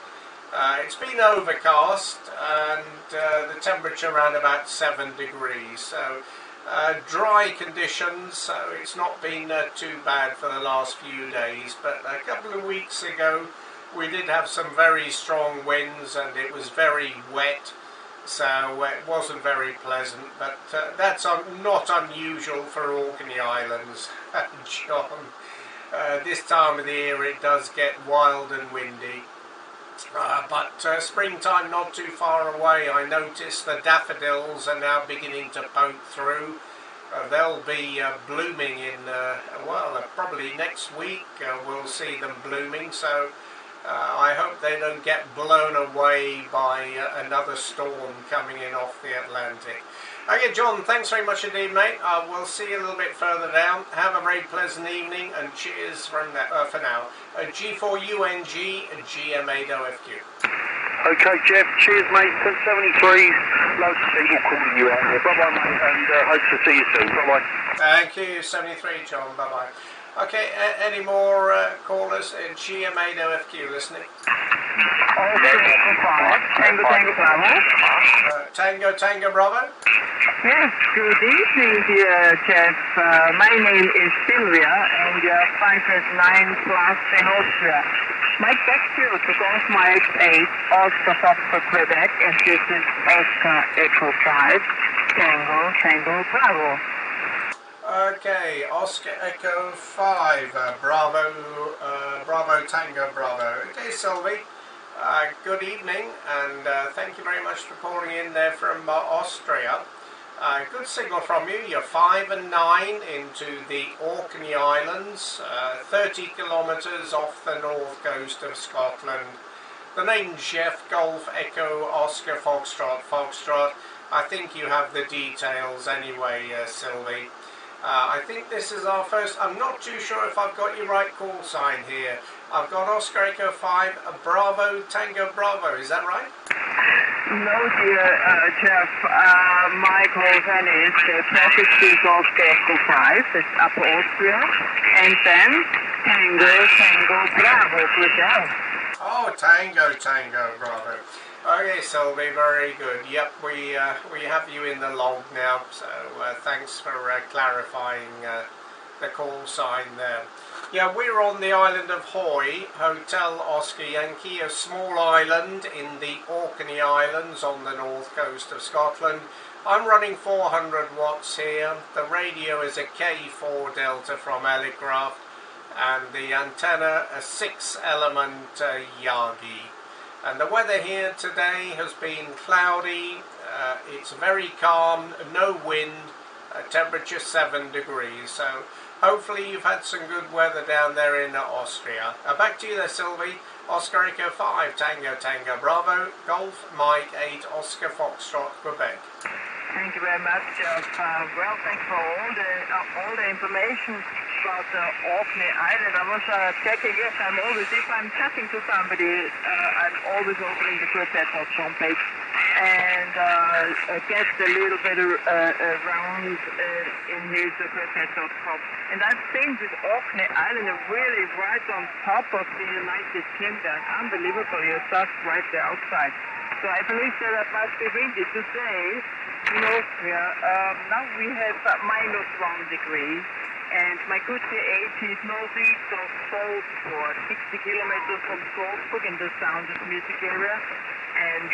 It's been overcast, and the temperature around about 7 degrees, so dry conditions, so it's not been too bad for the last few days. But a couple of weeks ago we did have some very strong winds and it was very wet, so it wasn't very pleasant, but that's not unusual for Orkney Islands, John. This time of the year it does get wild and windy. But springtime not too far away. I noticed the daffodils are now beginning to poke through. They'll be blooming in, well, probably next week we'll see them blooming, so I hope they don't get blown away by another storm coming in off the Atlantic. Okay, John, thanks very much indeed, mate. We'll see you a little bit further down. Have a very pleasant evening, and cheers from that, for now. G4UNG, GM8OFQ. Okay, Jeff, cheers, mate. 73, loads of people calling you out here. Bye-bye, mate, and hope to see you soon. Bye-bye. Thank you, 73, John. Bye-bye. Okay, any more callers? GM8OFQ listening? Tango Tango Bravo. Yes, good evening, dear Jeff. My name is Sylvia, and you're 509 plus in Austria. My text you to Golf Mike 8, Oscar Fox Quebec, and this is Oscar Echo 5, Tango Bravo. Okay, Oscar Echo 5, Bravo Tango Bravo. Okay, Sylvie. Good evening, and thank you very much for calling in there from Austria. Good signal from you. You're 5 and 9 into the Orkney Islands, 30 kilometres off the north coast of Scotland. The name Jeff Golf Echo Oscar Foxtrot. I think you have the details anyway, Sylvie. I think this is our first. I'm not too sure if I've got your right call sign here. I've got Oscar Echo 5, Bravo Tango Bravo. Is that right? No, dear Jeff. My call sign is 36 Oscar Echo 5. It's Upper Austria. And then Tango Bravo. Please. Oh, Tango Bravo. Okay, Sylvie, very good. Yep, we have you in the log now, so thanks for clarifying the call sign there. Yeah, we're on the island of Hoy, Hotel Oscar Yankee, a small island in the Orkney Islands on the north coast of Scotland. I'm running 400 watts here. The radio is a K4 Delta from Elecraft, and the antenna a 6-element Yagi. And the weather here today has been cloudy. It's very calm, no wind, temperature 7 degrees. So hopefully you've had some good weather down there in Austria. Back to you there, Sylvie. Oscar Echo 5, Tango Tango Bravo, Golf Mike 8, Oscar Foxtrot, Quebec. Thank you very much, well, thanks for all the information about the Orkney Island. I was checking, yes, if I'm chatting to somebody, I'm always opening the QuetzSat homepage and get a little bit around in his QuetzSat.com. And I think this Orkney Island is really right on top of the United Kingdom. Unbelievable, you're just right there outside. So I believe that must be windy today. In Austria, now we have -1 degree, and my good GM8 is northeast of Salzburg, 60 kilometers from Salzburg in the sound of music area. And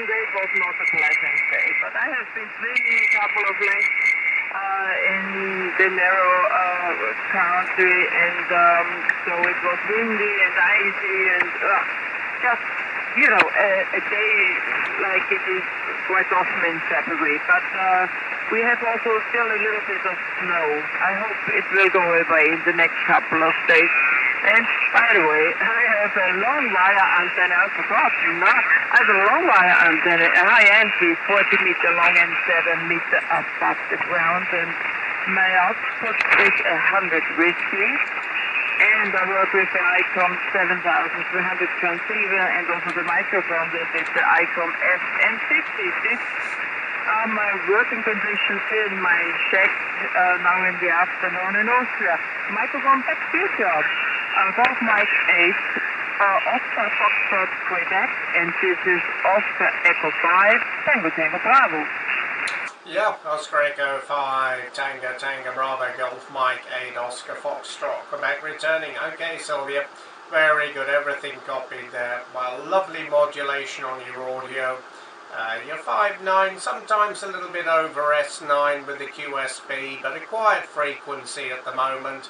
today was not a pleasant day, but I have been swimming a couple of laps in the narrow country, and so it was windy and icy, and just, you know, a day like it is quite often in February, but we have also still a little bit of snow. I hope it will go away in the next couple of days. And by the way, I have a long wire antenna. I forgot, I have a long wire antenna, a high entry, 40 meter long and 7 meter above the ground, and my output is 100 whiskey. And I work with the ICOM 7300 transceiver, and also the microphone that is the ICOM FN50. This are my working conditions here in my shack now in the afternoon in Austria. Microphone back to you, George. Golf Mike 8, Oscar Foxtrot Quebec, and this is Oscar Echo 5, Tango Tango Bravo. Yeah, Oscar Echo 5, Tango Tango Bravo, Golf Mike 8, Oscar Foxtrot, Quebec returning. Okay, Sylvia, very good, everything copied there. Well, lovely modulation on your audio. You're 5.9, sometimes a little bit over S9 with the QSB, but a quiet frequency at the moment.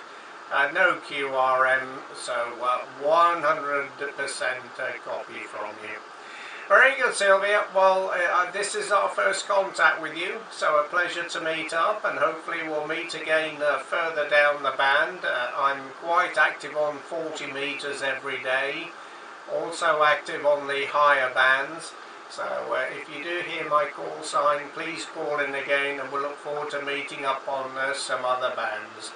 No QRM, so 100% copy from you. Very good, Sylvia. Well, this is our first contact with you, so a pleasure to meet up, and hopefully we'll meet again further down the band. I'm quite active on 40 meters every day, also active on the higher bands. So if you do hear my call sign, please call in again, and we'll look forward to meeting up on some other bands.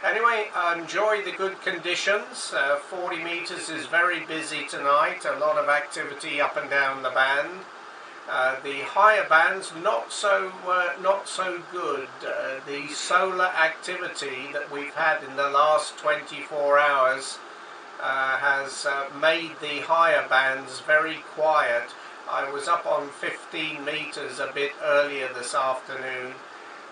Anyway, enjoy the good conditions. 40 meters is very busy tonight, a lot of activity up and down the band. The higher bands not so good. The solar activity that we've had in the last 24 hours has made the higher bands very quiet. I was up on 15 meters a bit earlier this afternoon,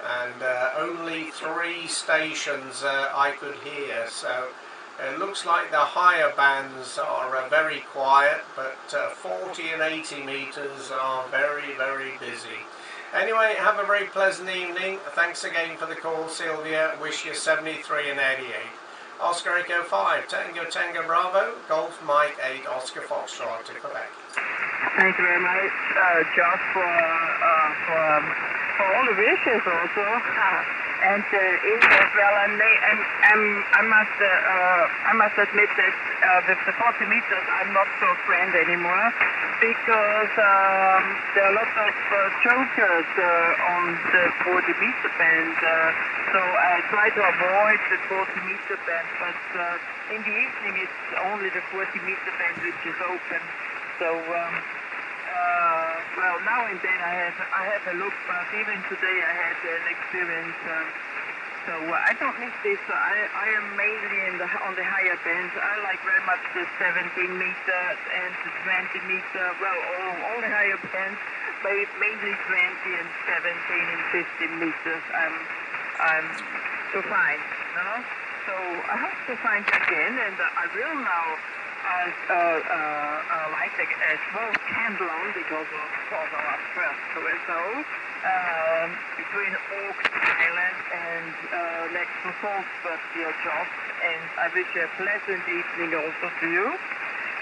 and only 3 stations I could hear, so it looks like the higher bands are very quiet, but 40 and 80 meters are very, very busy. Anyway, have a very pleasant evening. Thanks again for the call, Sylvia. Wish you 73 and 88. Oscar Echo 5, Tango Tango Bravo, Golf Mike 8, Oscar Foxtrot to Quebec. Thank you very much, Josh, for all the wishes also. And as well, I must admit that with the 40 meters, I'm not so friend anymore, because there are lots of chokers on the 40 meter band. So I try to avoid the 40 meter band, but in the evening it's only the 40 meter band which is open. So well, now and then I have a look, but even today I had an experience. So I don't miss this. I am mainly on the higher bands. I like very much the 17 meter and the 20 meter. Well, all the higher bands, but mainly 20 and 17 and 15 meters. I'm so fine, you know. So I hope to find you again, and I will now light a small candle on because of our first USO between Oaks Island and next to Salzburg, dear Job. And I wish you a pleasant evening also to you.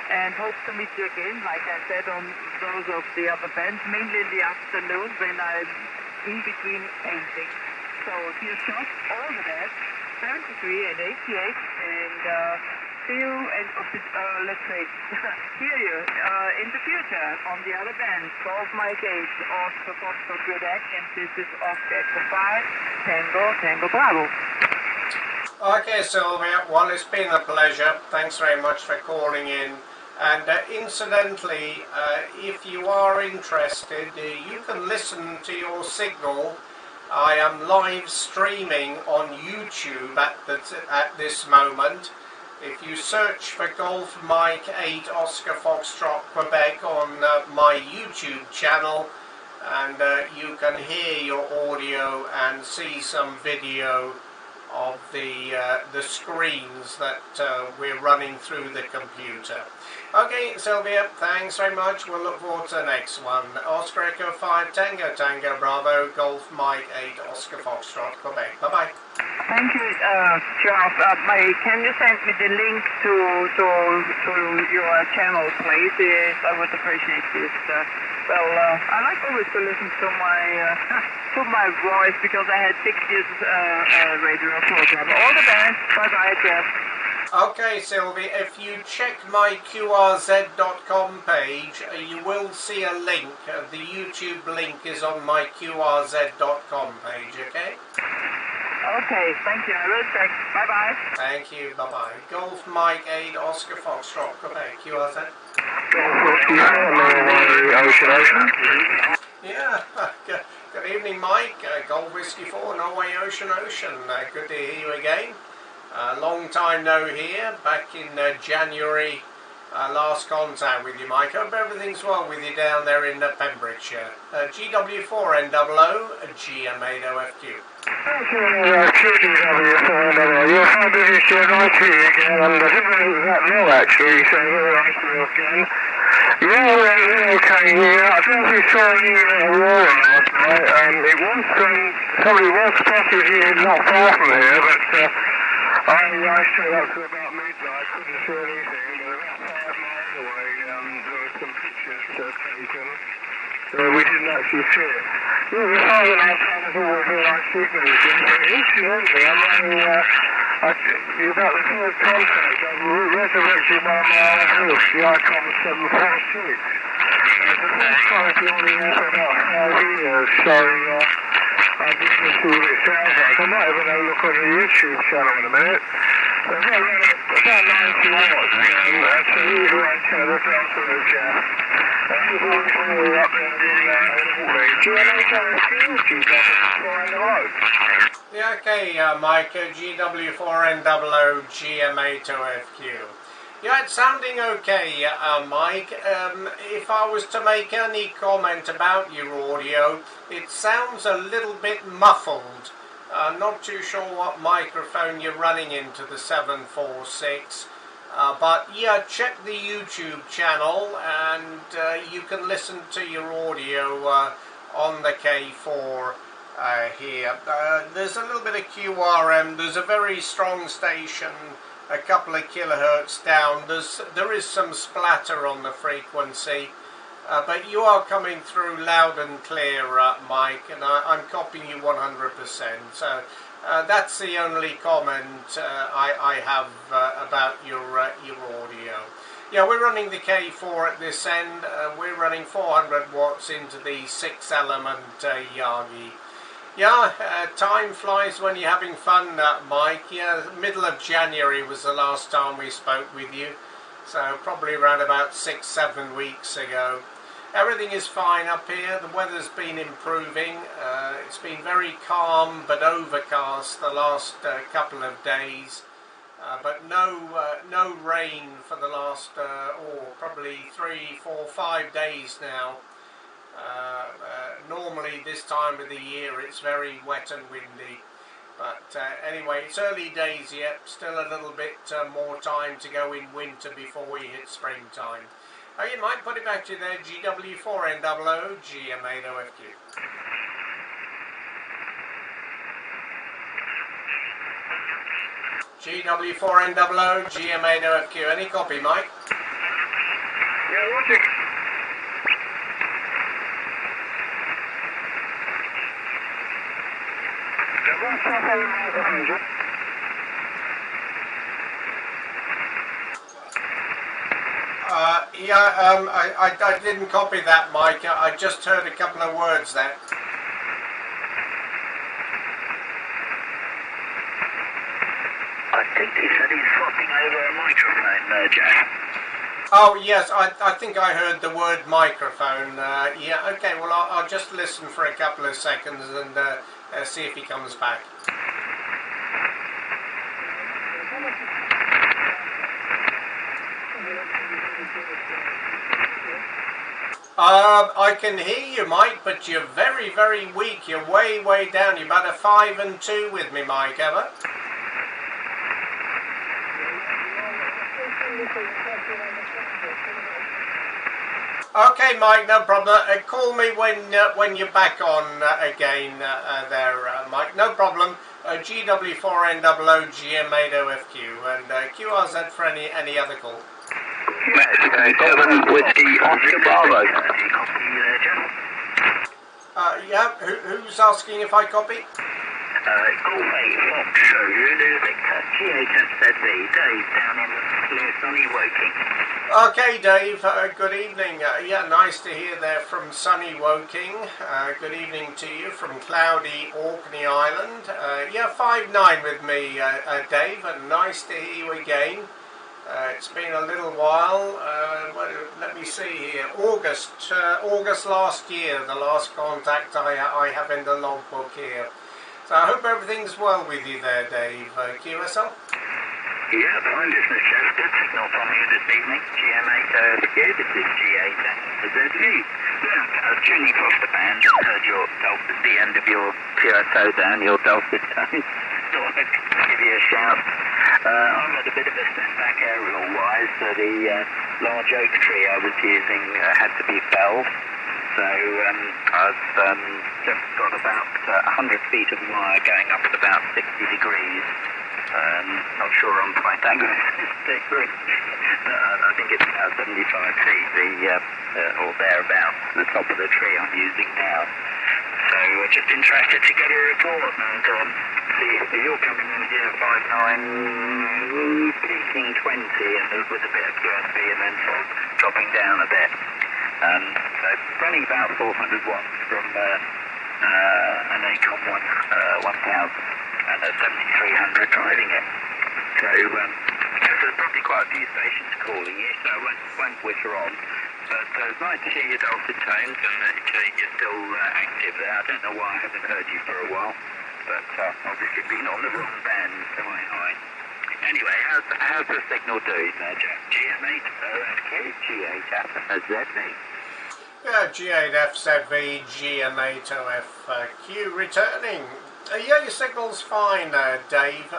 And hope to meet you again, like I said, on those of the other bands, mainly in the afternoon when I'm in between painting. So dear Job, all the best, 73 and 88, and see you and let's say hear you in the future on the other bands. Golf Mike 8, Oscar Foxtrot Quebec, and this is Oscar Echo 5, Tango Bravo. Okay, Sylvia, well, it's been a pleasure. Thanks very much for calling in. And incidentally, if you are interested, you can listen to your signal. I am live streaming on YouTube at this moment. If you search for Golf Mike 8 Oscar Foxtrot Quebec on my YouTube channel, and you can hear your audio and see some video of the screens that we're running through the computer. Okay, Sylvia, thanks very much. We'll look forward to the next one. Oscar Echo 5 Tango Bravo, Golf Mike 8 Oscar Foxtrot Quebec. Bye-bye. Thank you, Charles. Can you send me the link to your channel, please? Yes, I would appreciate this. I like always to listen to my voice because I had 6 years radio program. All the best. Bye-bye, Jeff. Okay, Sylvie, if you check my QRZ.com page, you will see a link. The YouTube link is on my QRZ.com page, okay? Okay, thank you. I will check. Bye-bye. Thank you. Bye-bye. Golf Mike 8 Oscar Foxtrot Quebec, QRZ. Yeah, good evening, Mike. Golf Whiskey 4, Norway Ocean. Good to hear you again. Long time no hear. Back in January, last contact with you, Mike. Hope everything's well with you down there in Pembrokeshire. GW4NOO, GM8OFQ. You're from British GM8 again, and I didn't know that long actually, so very nice to meet you again. Yeah, we're okay here. I don't know if you saw any aurora last night. It was, probably was spotted here not far from here, but I stayed up to about midnight, couldn't see anything, but about 5 miles away there were some pictures taken. We didn't actually see it. Yeah, we found that our plans all very nice signals, but incidentally, about the third contact, I've resurrected one of my old house, the Icon 746. It's the first time it's been on the air for about 5 years, so I'll be able to see what it sounds like. I might have a look on the YouTube channel in a minute. About 90 watts, that's the usual antenna down to the Jeff. We're up there in Yeah, okay, Mike, GW4NOO, GM8OFQ. Yeah, it's sounding okay, Mike. If I was to make any comment about your audio, it sounds a little bit muffled. Not too sure what microphone you're running into the 746. But yeah, check the YouTube channel and you can listen to your audio on the K4 here. There's a little bit of QRM. There's a very strong station, a couple of kilohertz down. There is some splatter on the frequency, but you are coming through loud and clear, Mike, and I'm copying you 100%. So that's the only comment I have about your audio. Yeah, we're running the K4 at this end. We're running 400 watts into the 6-element Yagi. Yeah, time flies when you're having fun, Mike. Yeah, middle of January was the last time we spoke with you, so probably around about 6-7 weeks ago. Everything is fine up here. The weather's been improving. It's been very calm but overcast the last couple of days, but no rain for the last probably 3, 4, 5 days now. Normally this time of the year it's very wet and windy. But anyway, it's early days yet, still a little bit more time to go in winter before we hit springtime. You might put it back to you there, GW4NOO, GM8OFQ. GW4NOO, GM8OFQ. Any copy, Mike? Yeah, roger. I didn't copy that, Mike. I just heard a couple of words there. I think he said he's swapping over a microphone, Jeff. Oh, yes, I think I heard the word microphone. Yeah, okay, well, I'll just listen for a couple of seconds and see if he comes back. I can hear you, Mike, but you're very, very weak. You're way, way down. You're about a 5 and 2 with me, Mike, ever? Okay, Mike, no problem. Call me when you're back on again there, Mike. No problem. GW4NOO, GM8OFQ, and QRZ for any other call. Golden Whiskey Oscar Bravo. Yeah, who's asking if I copy? Golf 8 Fox, Zulu Victor, G8SZV, Dave down in clear sunny Woking. Okay, Dave, good evening. Yeah, nice to hear there from sunny Woking. Good evening to you from cloudy Orkney Island. Yeah, 5-9 with me, Dave, and nice to hear you again. It's been a little while. Let me see here. August last year, the last contact I have in the logbook here. So I hope everything's well with you there, Dave. QSL? Yeah, fine business, Jeff. Good signal from you this evening. GM8OFQ, this is G8SZV. Yeah, I was tuning across the band and heard your dulcet, the end of your PSO down, your dulcet tones. Thought I'd give you a shout. I've had a bit of a setback aerial-wise, so the large oak tree I was using had to be felled. So I've just got about 100 feet of wire going up at about 60 degrees. Not sure on Pythagoras degree. I think it's about 75 feet, or thereabouts, the top of the tree I'm using now. So just interested to get a report and see if you're coming in here 5'9", peaking 20, and with a bit of QSB and then dropping down a bit. So running about 400 watts from an Acom 1000 and a 7300 driving it. So there's probably quite a few stations calling you, so I won't witter on. But it's nice to hear your dulcet tones and that you're still active there. I don't know why I haven't heard you for a while, but obviously been on the wrong band, so hi. Anyway, how's the signal doing there, Jack? GM8OFQ, G8SZV. Yeah, G8FZV, GM8OFQ returning. Yeah, your signal's fine, Dave.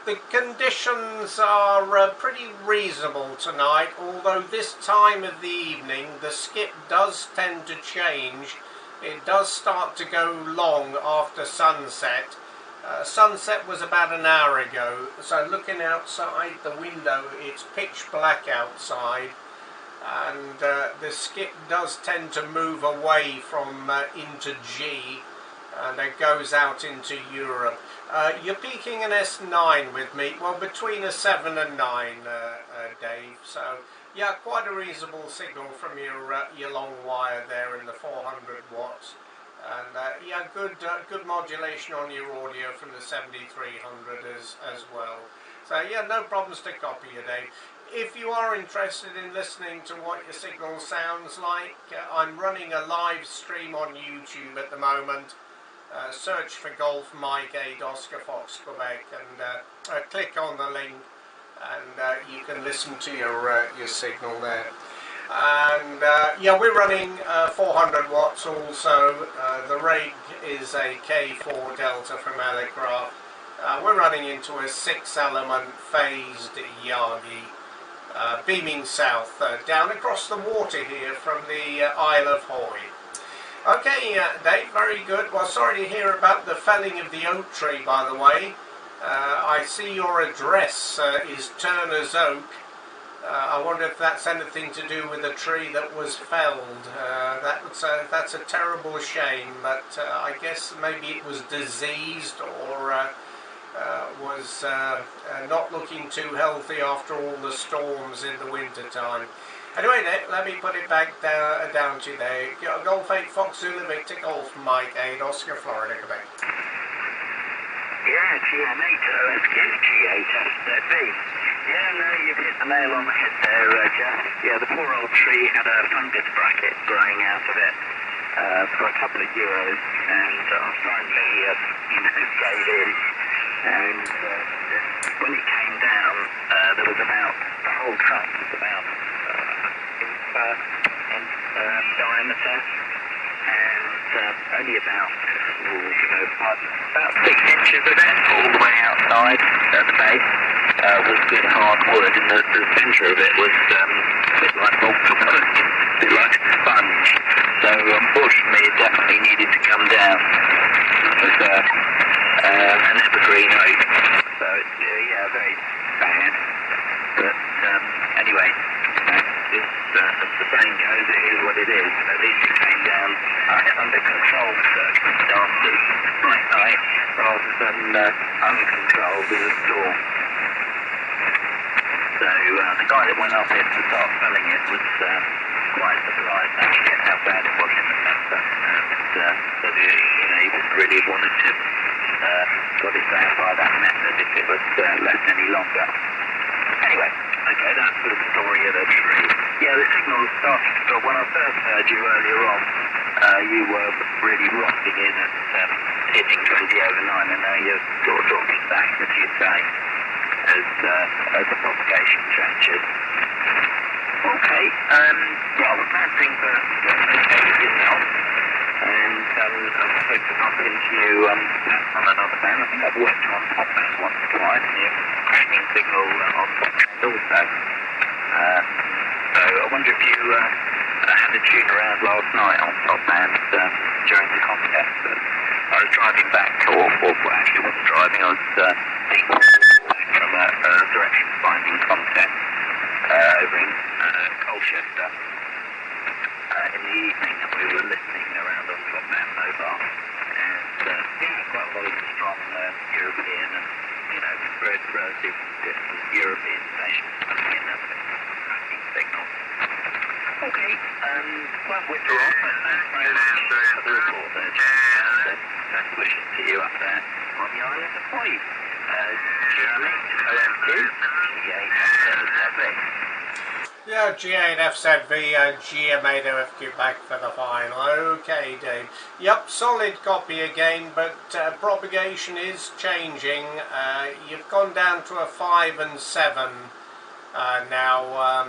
The conditions are pretty reasonable tonight, although this time of the evening the skip does tend to change. It does start to go long after sunset. Sunset was about an hour ago, so looking outside the window it's pitch black outside, and the skip does tend to move away from into G, and it goes out into Europe. You're peaking an S9 with me, well, between a 7 and 9, Dave, so yeah, quite a reasonable signal from your long wire there in the 400 watts. And yeah, good modulation on your audio from the 7300 as well. So yeah, no problems to copy you, Dave. If you are interested in listening to what your signal sounds like, I'm running a live stream on YouTube at the moment. Search for Golf Mike 8 Oscar Fox Quebec and click on the link, and you can listen to your signal there. And yeah, we're running 400 watts also. The rig is a K4 Delta from Elecraft. We're running into a 6-element phased Yagi, beaming south down across the water here from the Isle of Hoy. Okay, Dave, very good. Well, sorry to hear about the felling of the oak tree, by the way. I see your address is Turner's Oak. I wonder if that's anything to do with a tree that was felled. That's a terrible shame, but I guess maybe it was diseased or was not looking too healthy after all the storms in the winter time. Anyway, let me put it back down to you there. Golf 8 Fox Zulu Victor Golf Mike 8 Oscar Florida Quebec. Yeah, GM8OFQ, G8FZB. Yeah, no, you've hit the nail on the head there, Jeff. Yeah, the poor old tree had a fungus bracket growing out of it for a couple of euros, and finally, gave in. And when it came down, there was about, the whole trunk was about in diameter, and only about 6 inches of it all the way outside at the base was good hard wood, and the centre of it was a bit like a bit like a sponge. So unfortunately, it definitely needed to come down. It was an evergreen oak, so it's yeah, very bad. But anyway, as the saying goes, it is what it is. At least it came down under controlled circumstances, like night, rather than uncontrolled as a storm. So the guy that went up it to start felling it was quite surprised actually at how bad it was in the centre, and that he just really wanted to got it down by that method if it was left any longer. Anyway, okay, that's the story of the tree. Yeah, the signal started to drop. When I first heard you earlier on, you were really rocking in at hitting 20 over 9, and now you're sort of dropping back, as you say, as the propagation changes. Okay, well, the bad things are okay with yourself, and I hope to bump into you perhaps on another band. I think I've worked on top band once or twice, and you're cracking signal on top band also. So I wonder if you had a tune around last night on top band during the contest. I was driving back or actually wasn't driving, I was being from a direction finding contest over in Colchester in the evening, and we were listening around on top band mobile, and yeah, quite a lot of strong European and relative distant European stations coming in and tracking signals. Okay, well, we're off, and thanks very much for the report there, James. Best wishes to you up there on the island of Hoy. GM8OFQ, G8FZB. Yeah, G8FZB and GM8OFQ back for the final. Okay, Dave. Yep, solid copy again, but propagation is changing. You've gone down to a 5 and 7 now.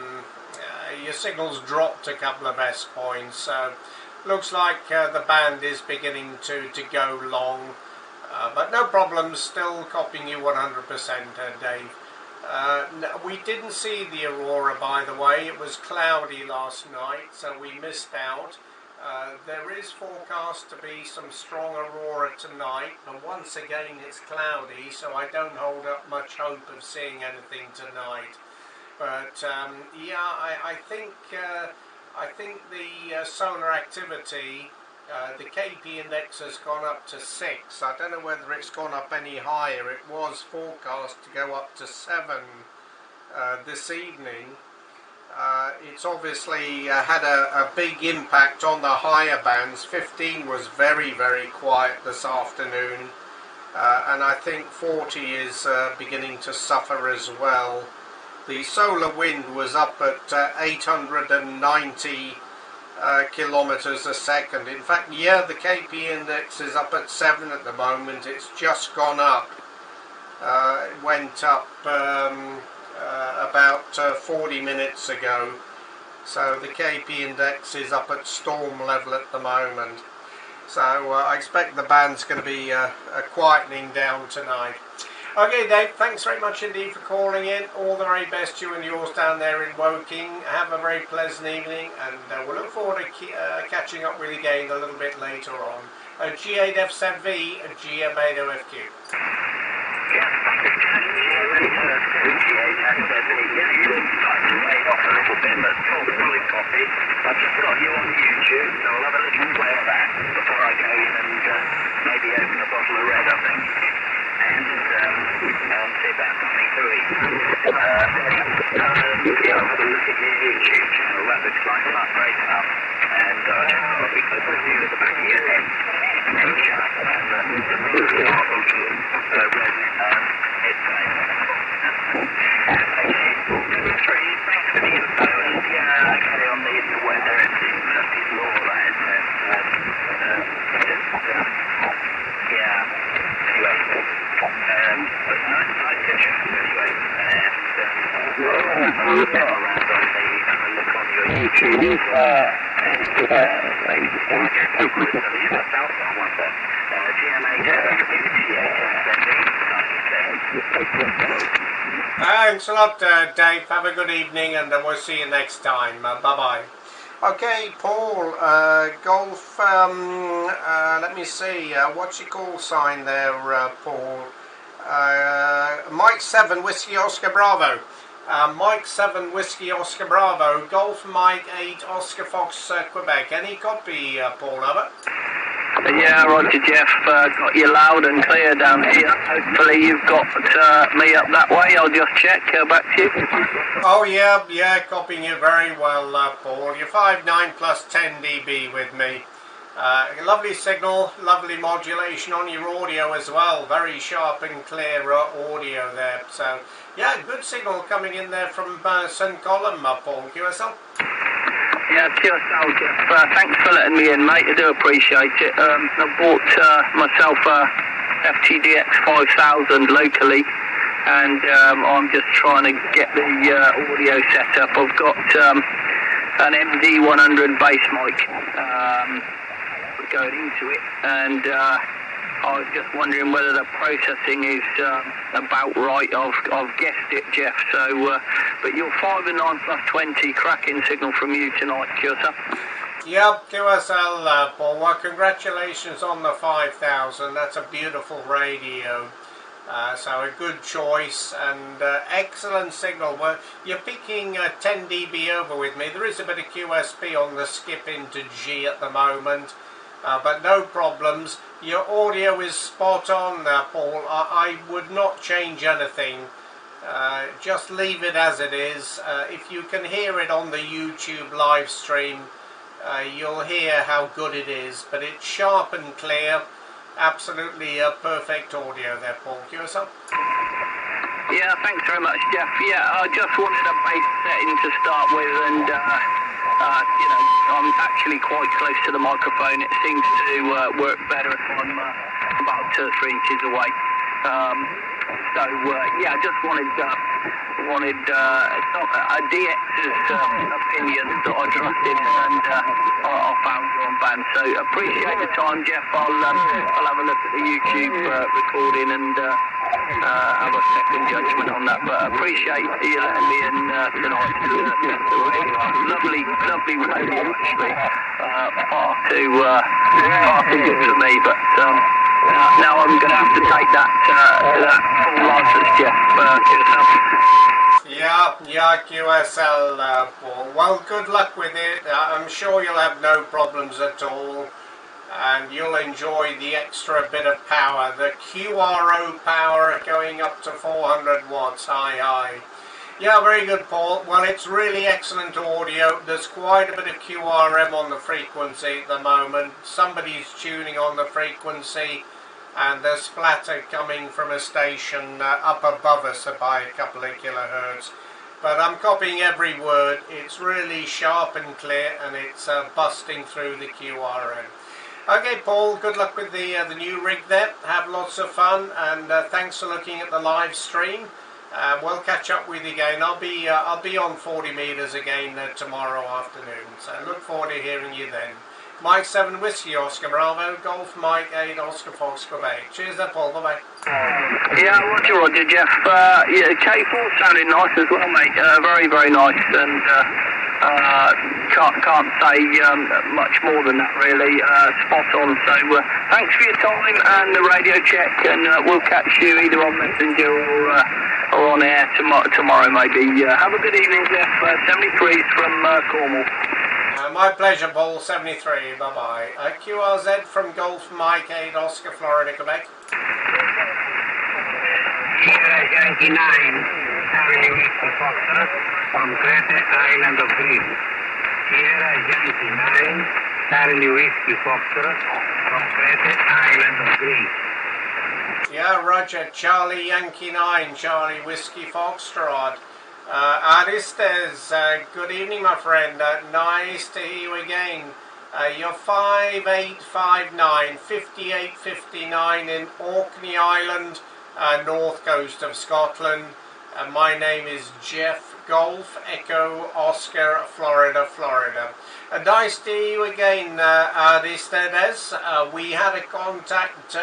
Your signal's dropped a couple of S points, so looks like the band is beginning to go long. But no problems, still copying you 100%, Dave. We didn't see the aurora, by the way. It was cloudy last night, so we missed out. There is forecast to be some strong aurora tonight, but once again it's cloudy, so I don't hold up much hope of seeing anything tonight. But yeah, I think the solar activity, the KP index has gone up to 6. I don't know whether it's gone up any higher. It was forecast to go up to 7 this evening. It's obviously had a big impact on the higher bands. 15 was very, very quiet this afternoon, and I think 40 is beginning to suffer as well. The solar wind was up at 890 kilometers a second. In fact, yeah, the KP index is up at 7 at the moment. It's just gone up. It went up about 40 minutes ago. so the KP index is up at storm level at the moment. So I expect the band's going to be quietening down tonight. Okay, Dave, thanks very much indeed for calling in. All the very best to you and yours down there in Woking. Have a very pleasant evening, and we'll look forward to catching up with you again a little bit later on. G8FV and GM8OFQ. I've just got you on YouTube, so I'll have a little play of that before I go in and maybe open a bottle of red, I think, and see about something to eat. Yeah, I'll have a look at your YouTube channel. That looks like that great stuff, and I'll be good with you at the back of your head. And Thanks a lot, Dave. Have a good evening, and we'll see you next time. Bye-bye. Okay, Paul, Golf, let me see, what's your call sign there, Paul? Mike 7, Whiskey Oscar Bravo. Mike 7, Whiskey Oscar Bravo, Golf Mike 8, Oscar Fox, Quebec. Any copy, Paul, over? Yeah, Roger, Jeff. Got you loud and clear down here. Hopefully you've got me up that way. I'll just check. Back to you. Oh, yeah, copying you very well, Paul. You're 5.9 plus 10 dB with me. Lovely signal, lovely modulation on your audio as well. Very sharp and clear audio there. So, yeah, good signal coming in there from St. Column, Paul. QSL? Yeah, QSL, Jeff. Thanks for letting me in, mate. I do appreciate it. I bought myself a FTDX 5000 locally, and I'm just trying to get the audio set up. I've got an MD100 bass mic going into it, and I was just wondering whether the processing is about right. I've guessed it, Jeff. So, but you're 5.9 plus 20, cracking signal from you tonight, QSL. Yep, QSL, Paul. Well, congratulations on the 5000. That's a beautiful radio. So a good choice and excellent signal. Well, you're picking 10 dB over with me. There is a bit of QSP on the skip into G at the moment. But no problems. Your audio is spot on, Paul. I would not change anything. Just leave it as it is. If you can hear it on the YouTube live stream, you'll hear how good it is. But it's sharp and clear. Absolutely perfect audio there, Paul. QSL? Yeah, thanks very much, Jeff. Yeah, I just wanted a base setting to start with, and you know, I'm actually quite close to the microphone. It seems to work better if I'm about 2 or 3 inches away. So yeah, I just wanted a DX's opinion that I trusted, and I found you on band. So appreciate the time, Jeff. I'll have a look at the YouTube recording and have a second judgment on that. But appreciate you letting me in tonight to test the radio. Lovely radio actually. Far too good for me, but now I'm going to have to take that full license, Jeff. Yeah, QSL, Paul. Well, good luck with it. I'm sure you'll have no problems at all, and you'll enjoy the extra bit of power. The QRO power going up to 400 watts, high. Yeah, very good, Paul. Well, it's really excellent audio. There's quite a bit of QRM on the frequency at the moment. Somebody's tuning on the frequency, and there's splatter coming from a station up above us by a couple of kilohertz. But I'm copying every word. It's really sharp and clear, and it's busting through the QRM. Okay, Paul, good luck with the new rig there. Have lots of fun, and thanks for looking at the live stream. We'll catch up with you again. I'll be on 40 metres again tomorrow afternoon. So look forward to hearing you then. Mike 7 Whiskey Oscar Bravo Golf Mike 8 Oscar Fox Quebec. Cheers then, Paul. Bye bye. Yeah, Roger, Jeff. Yeah, K4 sounded nice as well, mate. Very, very nice, and can't say much more than that, really. Spot on. So thanks for your time and the radio check, and we'll catch you either on Messenger or on air tomorrow, maybe. Have a good evening, Jeff. 73 from Cornwall. My pleasure, Paul 73. Bye bye. QRZ from Golf Mike 8 Oscar Florida Quebec. Sierra Yankee 9, Avenue Whiskey Foxtrot from Crete Island of Greece. Sierra Yankee 9, Avenue Whiskey Foxtrot from Crete Island of Greece. Yeah, Roger. Charlie Yankee 9, Charlie Whiskey Foxtrot. Aristes, good evening, my friend. Nice to hear you again. You're 5859, 5859 in Orkney Island, north coast of Scotland. My name is Jeff Golf Echo Oscar Florida. Nice to hear you again, Aristes. We had a contact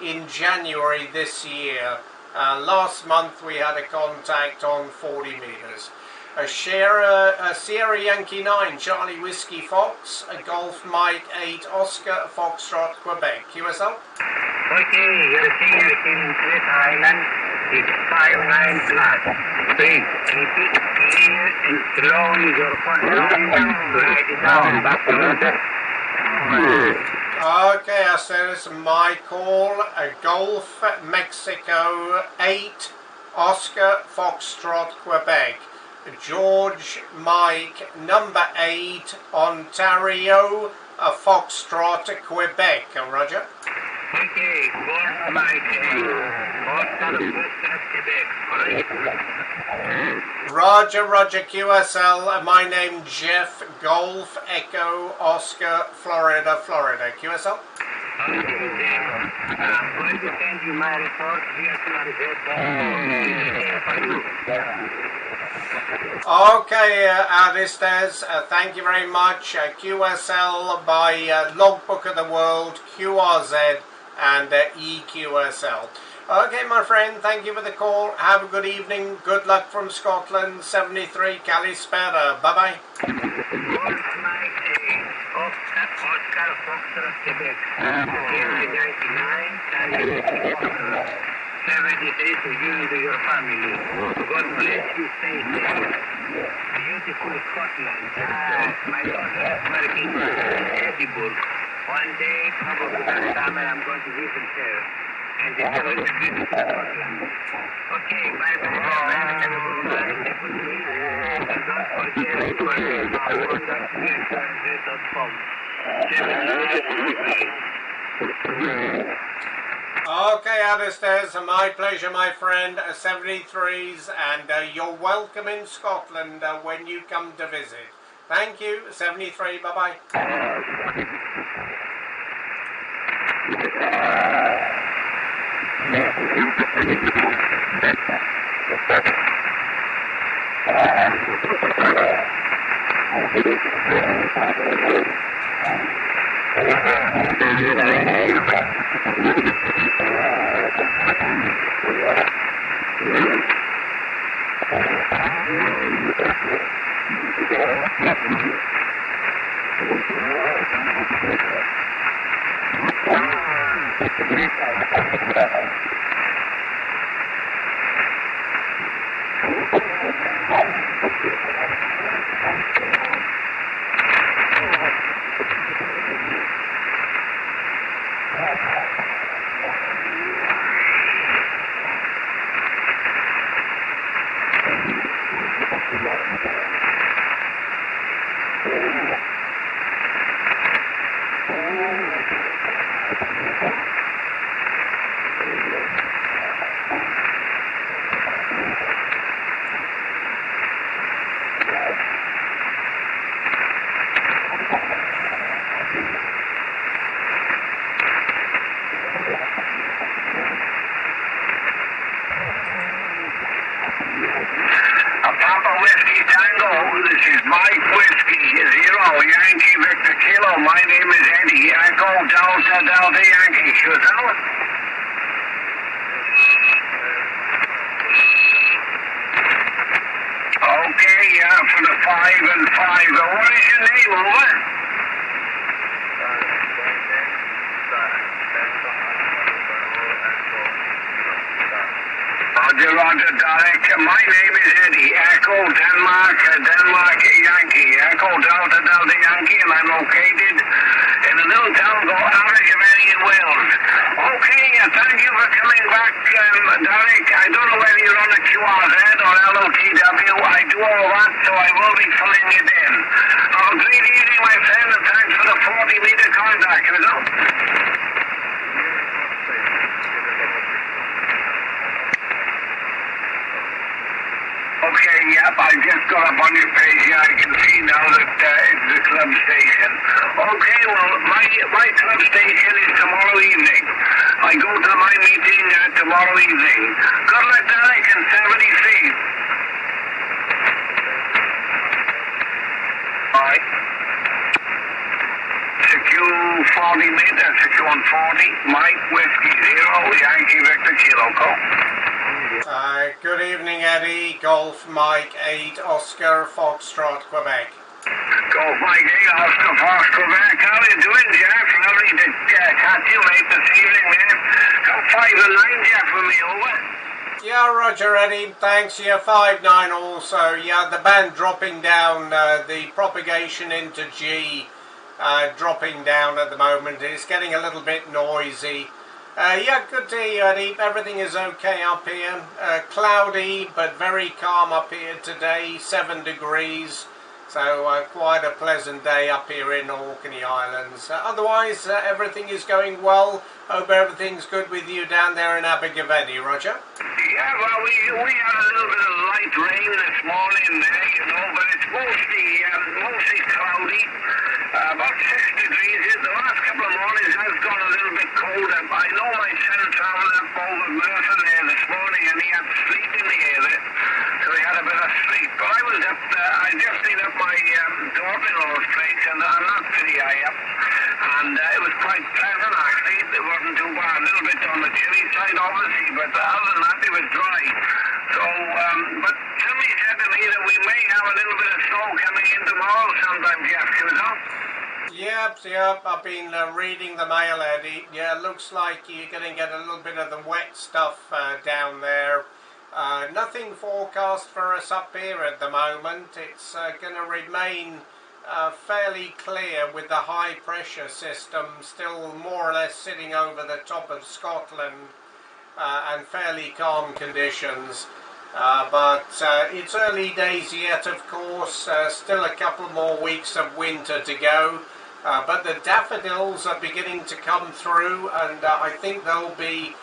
in January this year. Last month we had a contact on 40 metres. Sierra Yankee 9, Charlie Whiskey Fox, Golf Mike 8 Oscar Foxtrot Quebec. QSL? Okay, you're here in Crete Island. It's 59 plus. Please repeat clear and slowly your phone line. Write it down. Back to Okay, I said it's my call. Golf Mexico 8 Oscar Foxtrot Quebec. George Mike number 8 Ontario Foxtrot Quebec. Roger. Okay, Golf Mike 8 Oscar Foxtrot Quebec. Roger, QSL. My name Jeff Golf Echo Oscar Florida. QSL? I'm going to send you my report via Okay, Aristes, thank you very much. QSL by Logbook of the World, QRZ, and EQSL. Okay, my friend, thank you for the call. Have a good evening. Good luck from Scotland. 73 Kalispera. Bye-bye. Oscar Foxtrot Quebec. 73 to you and to your family. God bless you, stay safe. Beautiful Scotland. My daughter is working in Edinburgh. One day, probably that summer, I'm going to visit her. And it's going to be beautiful Scotland. Okay, bye-bye. Have a good night. A good week. And don't forget to contact.com. Okay, Aristes, my pleasure, my friend. 73s, and you're welcome in Scotland when you come to visit. Thank you. 73. Bye-bye. Echo Delta Delta Yankee, should out. Okay, yeah, for the 5 and 5. What is your name, over? Roger, Roger, Derek. My name is Eddie. Echo Denmark, Denmark Yankee. Echo Delta Delta Yankee, and I'm located in a little town called Abergavenny in Wales. Okay, thank you for coming back, Derek. I don't know whether you're on a QRZ or LOTW. I do all that, so I will be filling it in. Have a great evening, my friend, and thanks for the 40-meter contact, you know? Okay, yep, I just got up on your page here. I can see now that it's the club station. Okay, well, my club station is tomorrow evening. I go to my meeting tomorrow evening. Good luck, Derek, and 70 feet. Alright. Secure 40 meters, secure 40. Mike, Whiskey 0, Yankee Victor Kilo, go. Good evening, Eddie. Golf Mike 8 Oscar Foxtrot, Quebec. Golf Mike 8 Oscar Fox, Quebec. How are you doing, Jeff? Lovely to catch you late this evening, man. Got 5 and 9, Jeff, for me, over. Yeah, Roger, Eddie. Thanks. Yeah, 5-9 also. Yeah, the band dropping down, the propagation into G dropping down at the moment. It's getting a little bit noisy. Yeah, good to hear you, Eddie. Everything is okay up here. Cloudy, but very calm up here today, 7 degrees. So quite a pleasant day up here in Orkney Islands. Otherwise, everything is going well. Hope everything's good with you down there in Abergavenny, Roger. Yeah, well, we had a little bit of light rain this morning there, you know, but it's mostly cloudy. About 6 degrees. The last couple of mornings has gone a little bit colder. I know my son traveled up over Merton there this morning and he had sleep in the air there, so he had a bit of sleep. But I was up there, I just seen up my daughter-in-law's place and I'm not pretty high up. And it was quite pleasant actually. It wasn't too bad. A little bit on the chilly side obviously, but other than that it was dry. So, but somebody said to me that we may have a little bit of snow coming in tomorrow sometime, Jeff, you know? Yep, I've been reading the mail, Eddie. Yeah, it looks like you're going to get a little bit of the wet stuff down there. Nothing forecast for us up here at the moment. It's going to remain fairly clear with the high pressure system still more or less sitting over the top of Scotland and fairly calm conditions. But it's early days yet, of course. Still a couple more weeks of winter to go. But the daffodils are beginning to come through, and I think they'll be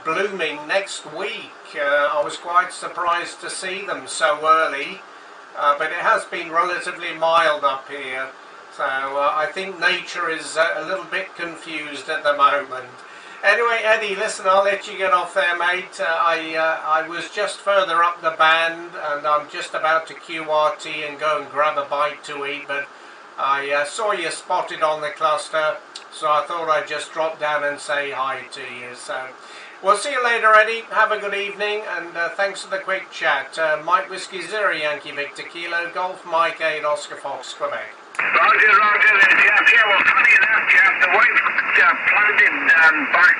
blooming next week. I was quite surprised to see them so early, but it has been relatively mild up here. So I think nature is a little bit confused at the moment. Anyway, Eddie, listen, I'll let you get off there, mate. I was just further up the band, and I'm just about to QRT and go and grab a bite to eat, but I saw you spotted on the cluster, so I thought I'd just drop down and say hi to you. So we'll see you later, Eddie. Have a good evening, and thanks for the quick chat. Mike Whiskey 0, Yankee Victor Kilo, Golf Mike 8, Oscar Fox, Quebec. Roger, Jeff. Yeah, well, funny enough, Jeff, the wife planted back,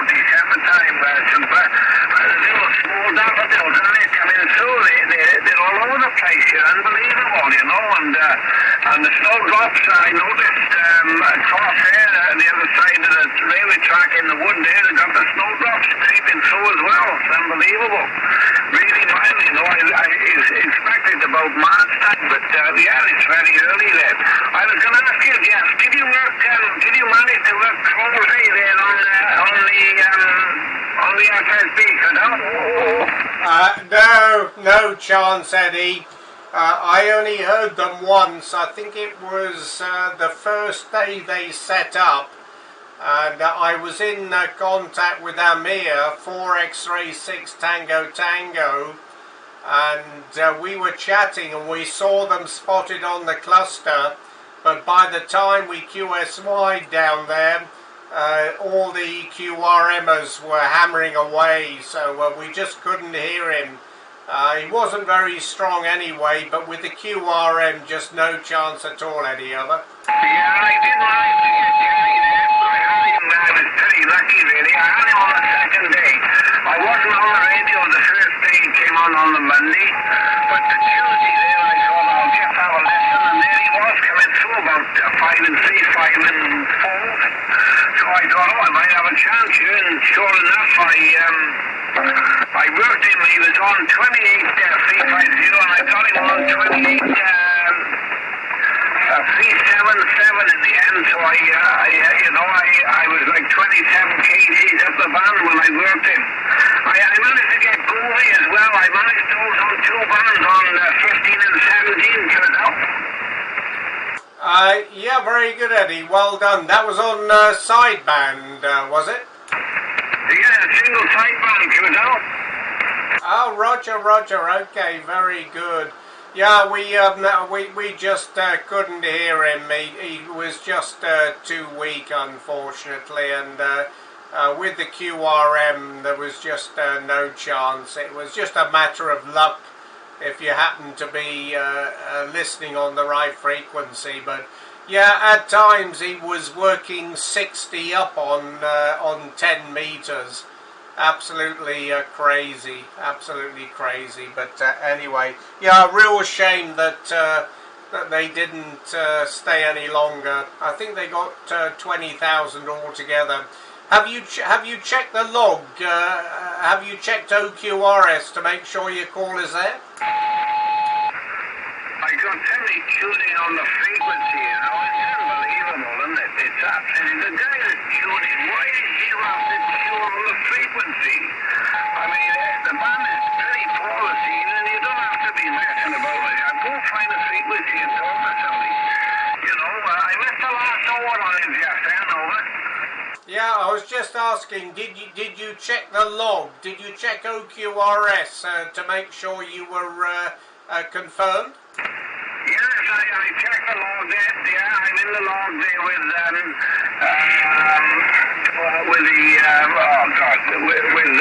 December time, some little small daffodils, and they're coming through. They're all over the place. You're unbelievable, you know, and the snowdrops, I noticed across there, the other side of the railway track in the wood there, they got the snowdrops creeping through as well. It's unbelievable. Really mild, you know. I expected about March time, but yeah, it's very early there. I was going to ask you, Jeff, did you manage to work closely there on the FSB? No chance, Eddie. I only heard them once. I think it was the first day they set up, and I was in contact with Amir, 4 X-Ray 6 Tango Tango, and we were chatting and we saw them spotted on the cluster, but by the time we QSY'd down there, all the QRMers were hammering away, so we just couldn't hear him. He wasn't very strong anyway, but with the QRM, just no chance at all, Eddie, over. Yeah, I did manage to get Jerry there. I had him, I was pretty lucky really. I had him on the second day. I wasn't on the radio the first day he came on the Monday, but the Tuesday there I thought I'll just have a listen, and there he was coming through about 5 and 3, 5 and 4. So I thought, oh, I might have a chance here, and sure enough, I worked him. He was on 28 350, and I got him on 28 377 in the end. So I was like 27 kgs up the band when I worked him. I managed to get groovy as well. I managed those on 2 bands on 15 and 17. Turns out. Yeah, very good, Eddie. Well done. That was on sideband, was it? Yeah, single sideband, turns out. Oh, Roger. Okay, very good. Yeah, we just couldn't hear him. He was just too weak, unfortunately, and with the QRM, there was just no chance. It was just a matter of luck if you happen to be listening on the right frequency. But yeah, at times he was working 60 up on 10 meters. Absolutely crazy, But anyway, yeah, a real shame that that they didn't stay any longer. I think they got 20,000 altogether. Have you checked the log? Have you checked OQRS to make sure your call is there? I got Terry tuning on the frequency, you know. It's unbelievable, isn't it? It's absolutely, the guy that's tuning, why did you have to tune on the frequency? I mean, the band is pretty poor this evening, you don't have to be messing about it. Go find a frequency and talk to somebody. You know, I missed the last hour on him just then, over. Yeah, I was just asking, did you check the log? Did you check OQRS to make sure you were confirmed? Yes, I checked the log there. Yeah, I'm in the log there with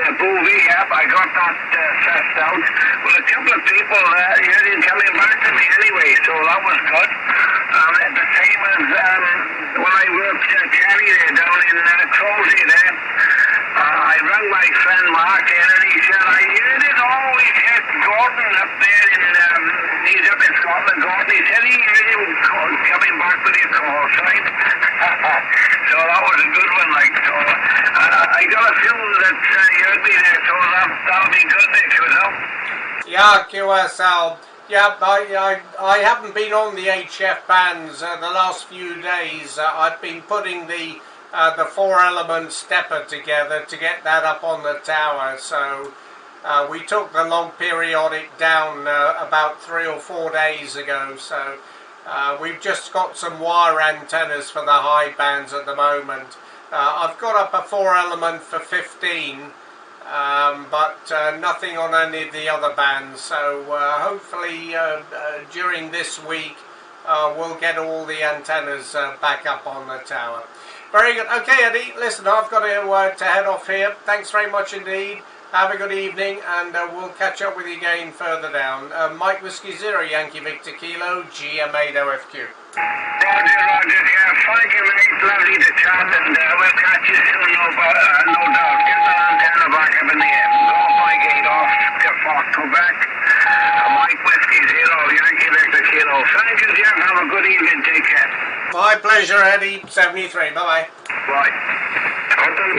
the Bovie app. I got that sussed out. Well, a couple of people didn't coming back to me anyway, so that was good. The same as when I worked Terry there down in Crosby there. I rang my friend Mark in and he said, I heard it always hit Gordon up there in, he's up in Scotland, Gordon. He said he heard him coming back with his call sign. So that was a good one, like, so I got a few that heard me there, so that'll be good next, you know? Yeah, QSL. Yeah, I haven't been on the HF bands the last few days. I've been putting the 4-element stepper together to get that up on the tower. So we took the log periodic down about 3 or 4 days ago. So we've just got some wire antennas for the high bands at the moment. I've got up a 4-element for 15. But nothing on any of the other bands, so hopefully during this week we'll get all the antennas back up on the tower. Very good. Okay, Eddie, listen, I've got to head off here. Thanks very much indeed. Have a good evening, and we'll catch up with you again further down. Mike Whiskey Zero, Yankee Victor Kilo, GM8OFQ. Roger, yeah, thank you, mate. Lovely to chat, and we'll catch you soon, no doubt. Get the antenna back up in the air. Off my gate, off Quebec. Mike Whiskey Zero, Yankee Victor Kilo. Thank you, Jeff. Have a good evening. Take care. My pleasure, Eddie. 73. Bye-bye. Bye. Tango.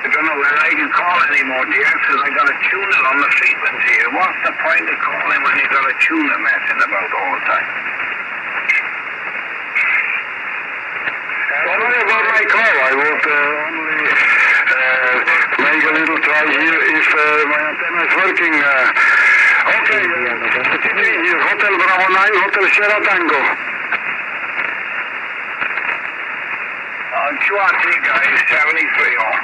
I don't know where I can call anymore, dear, because I got to tune it on the frequency. What's the point of calling when you got to tune it messing about all the time? Well, what about my call? I will only make a little try here if my antenna is working. Okay, here, Hotel Bravo 9, Hotel Sierra Tango. Chuati guys, 73 on.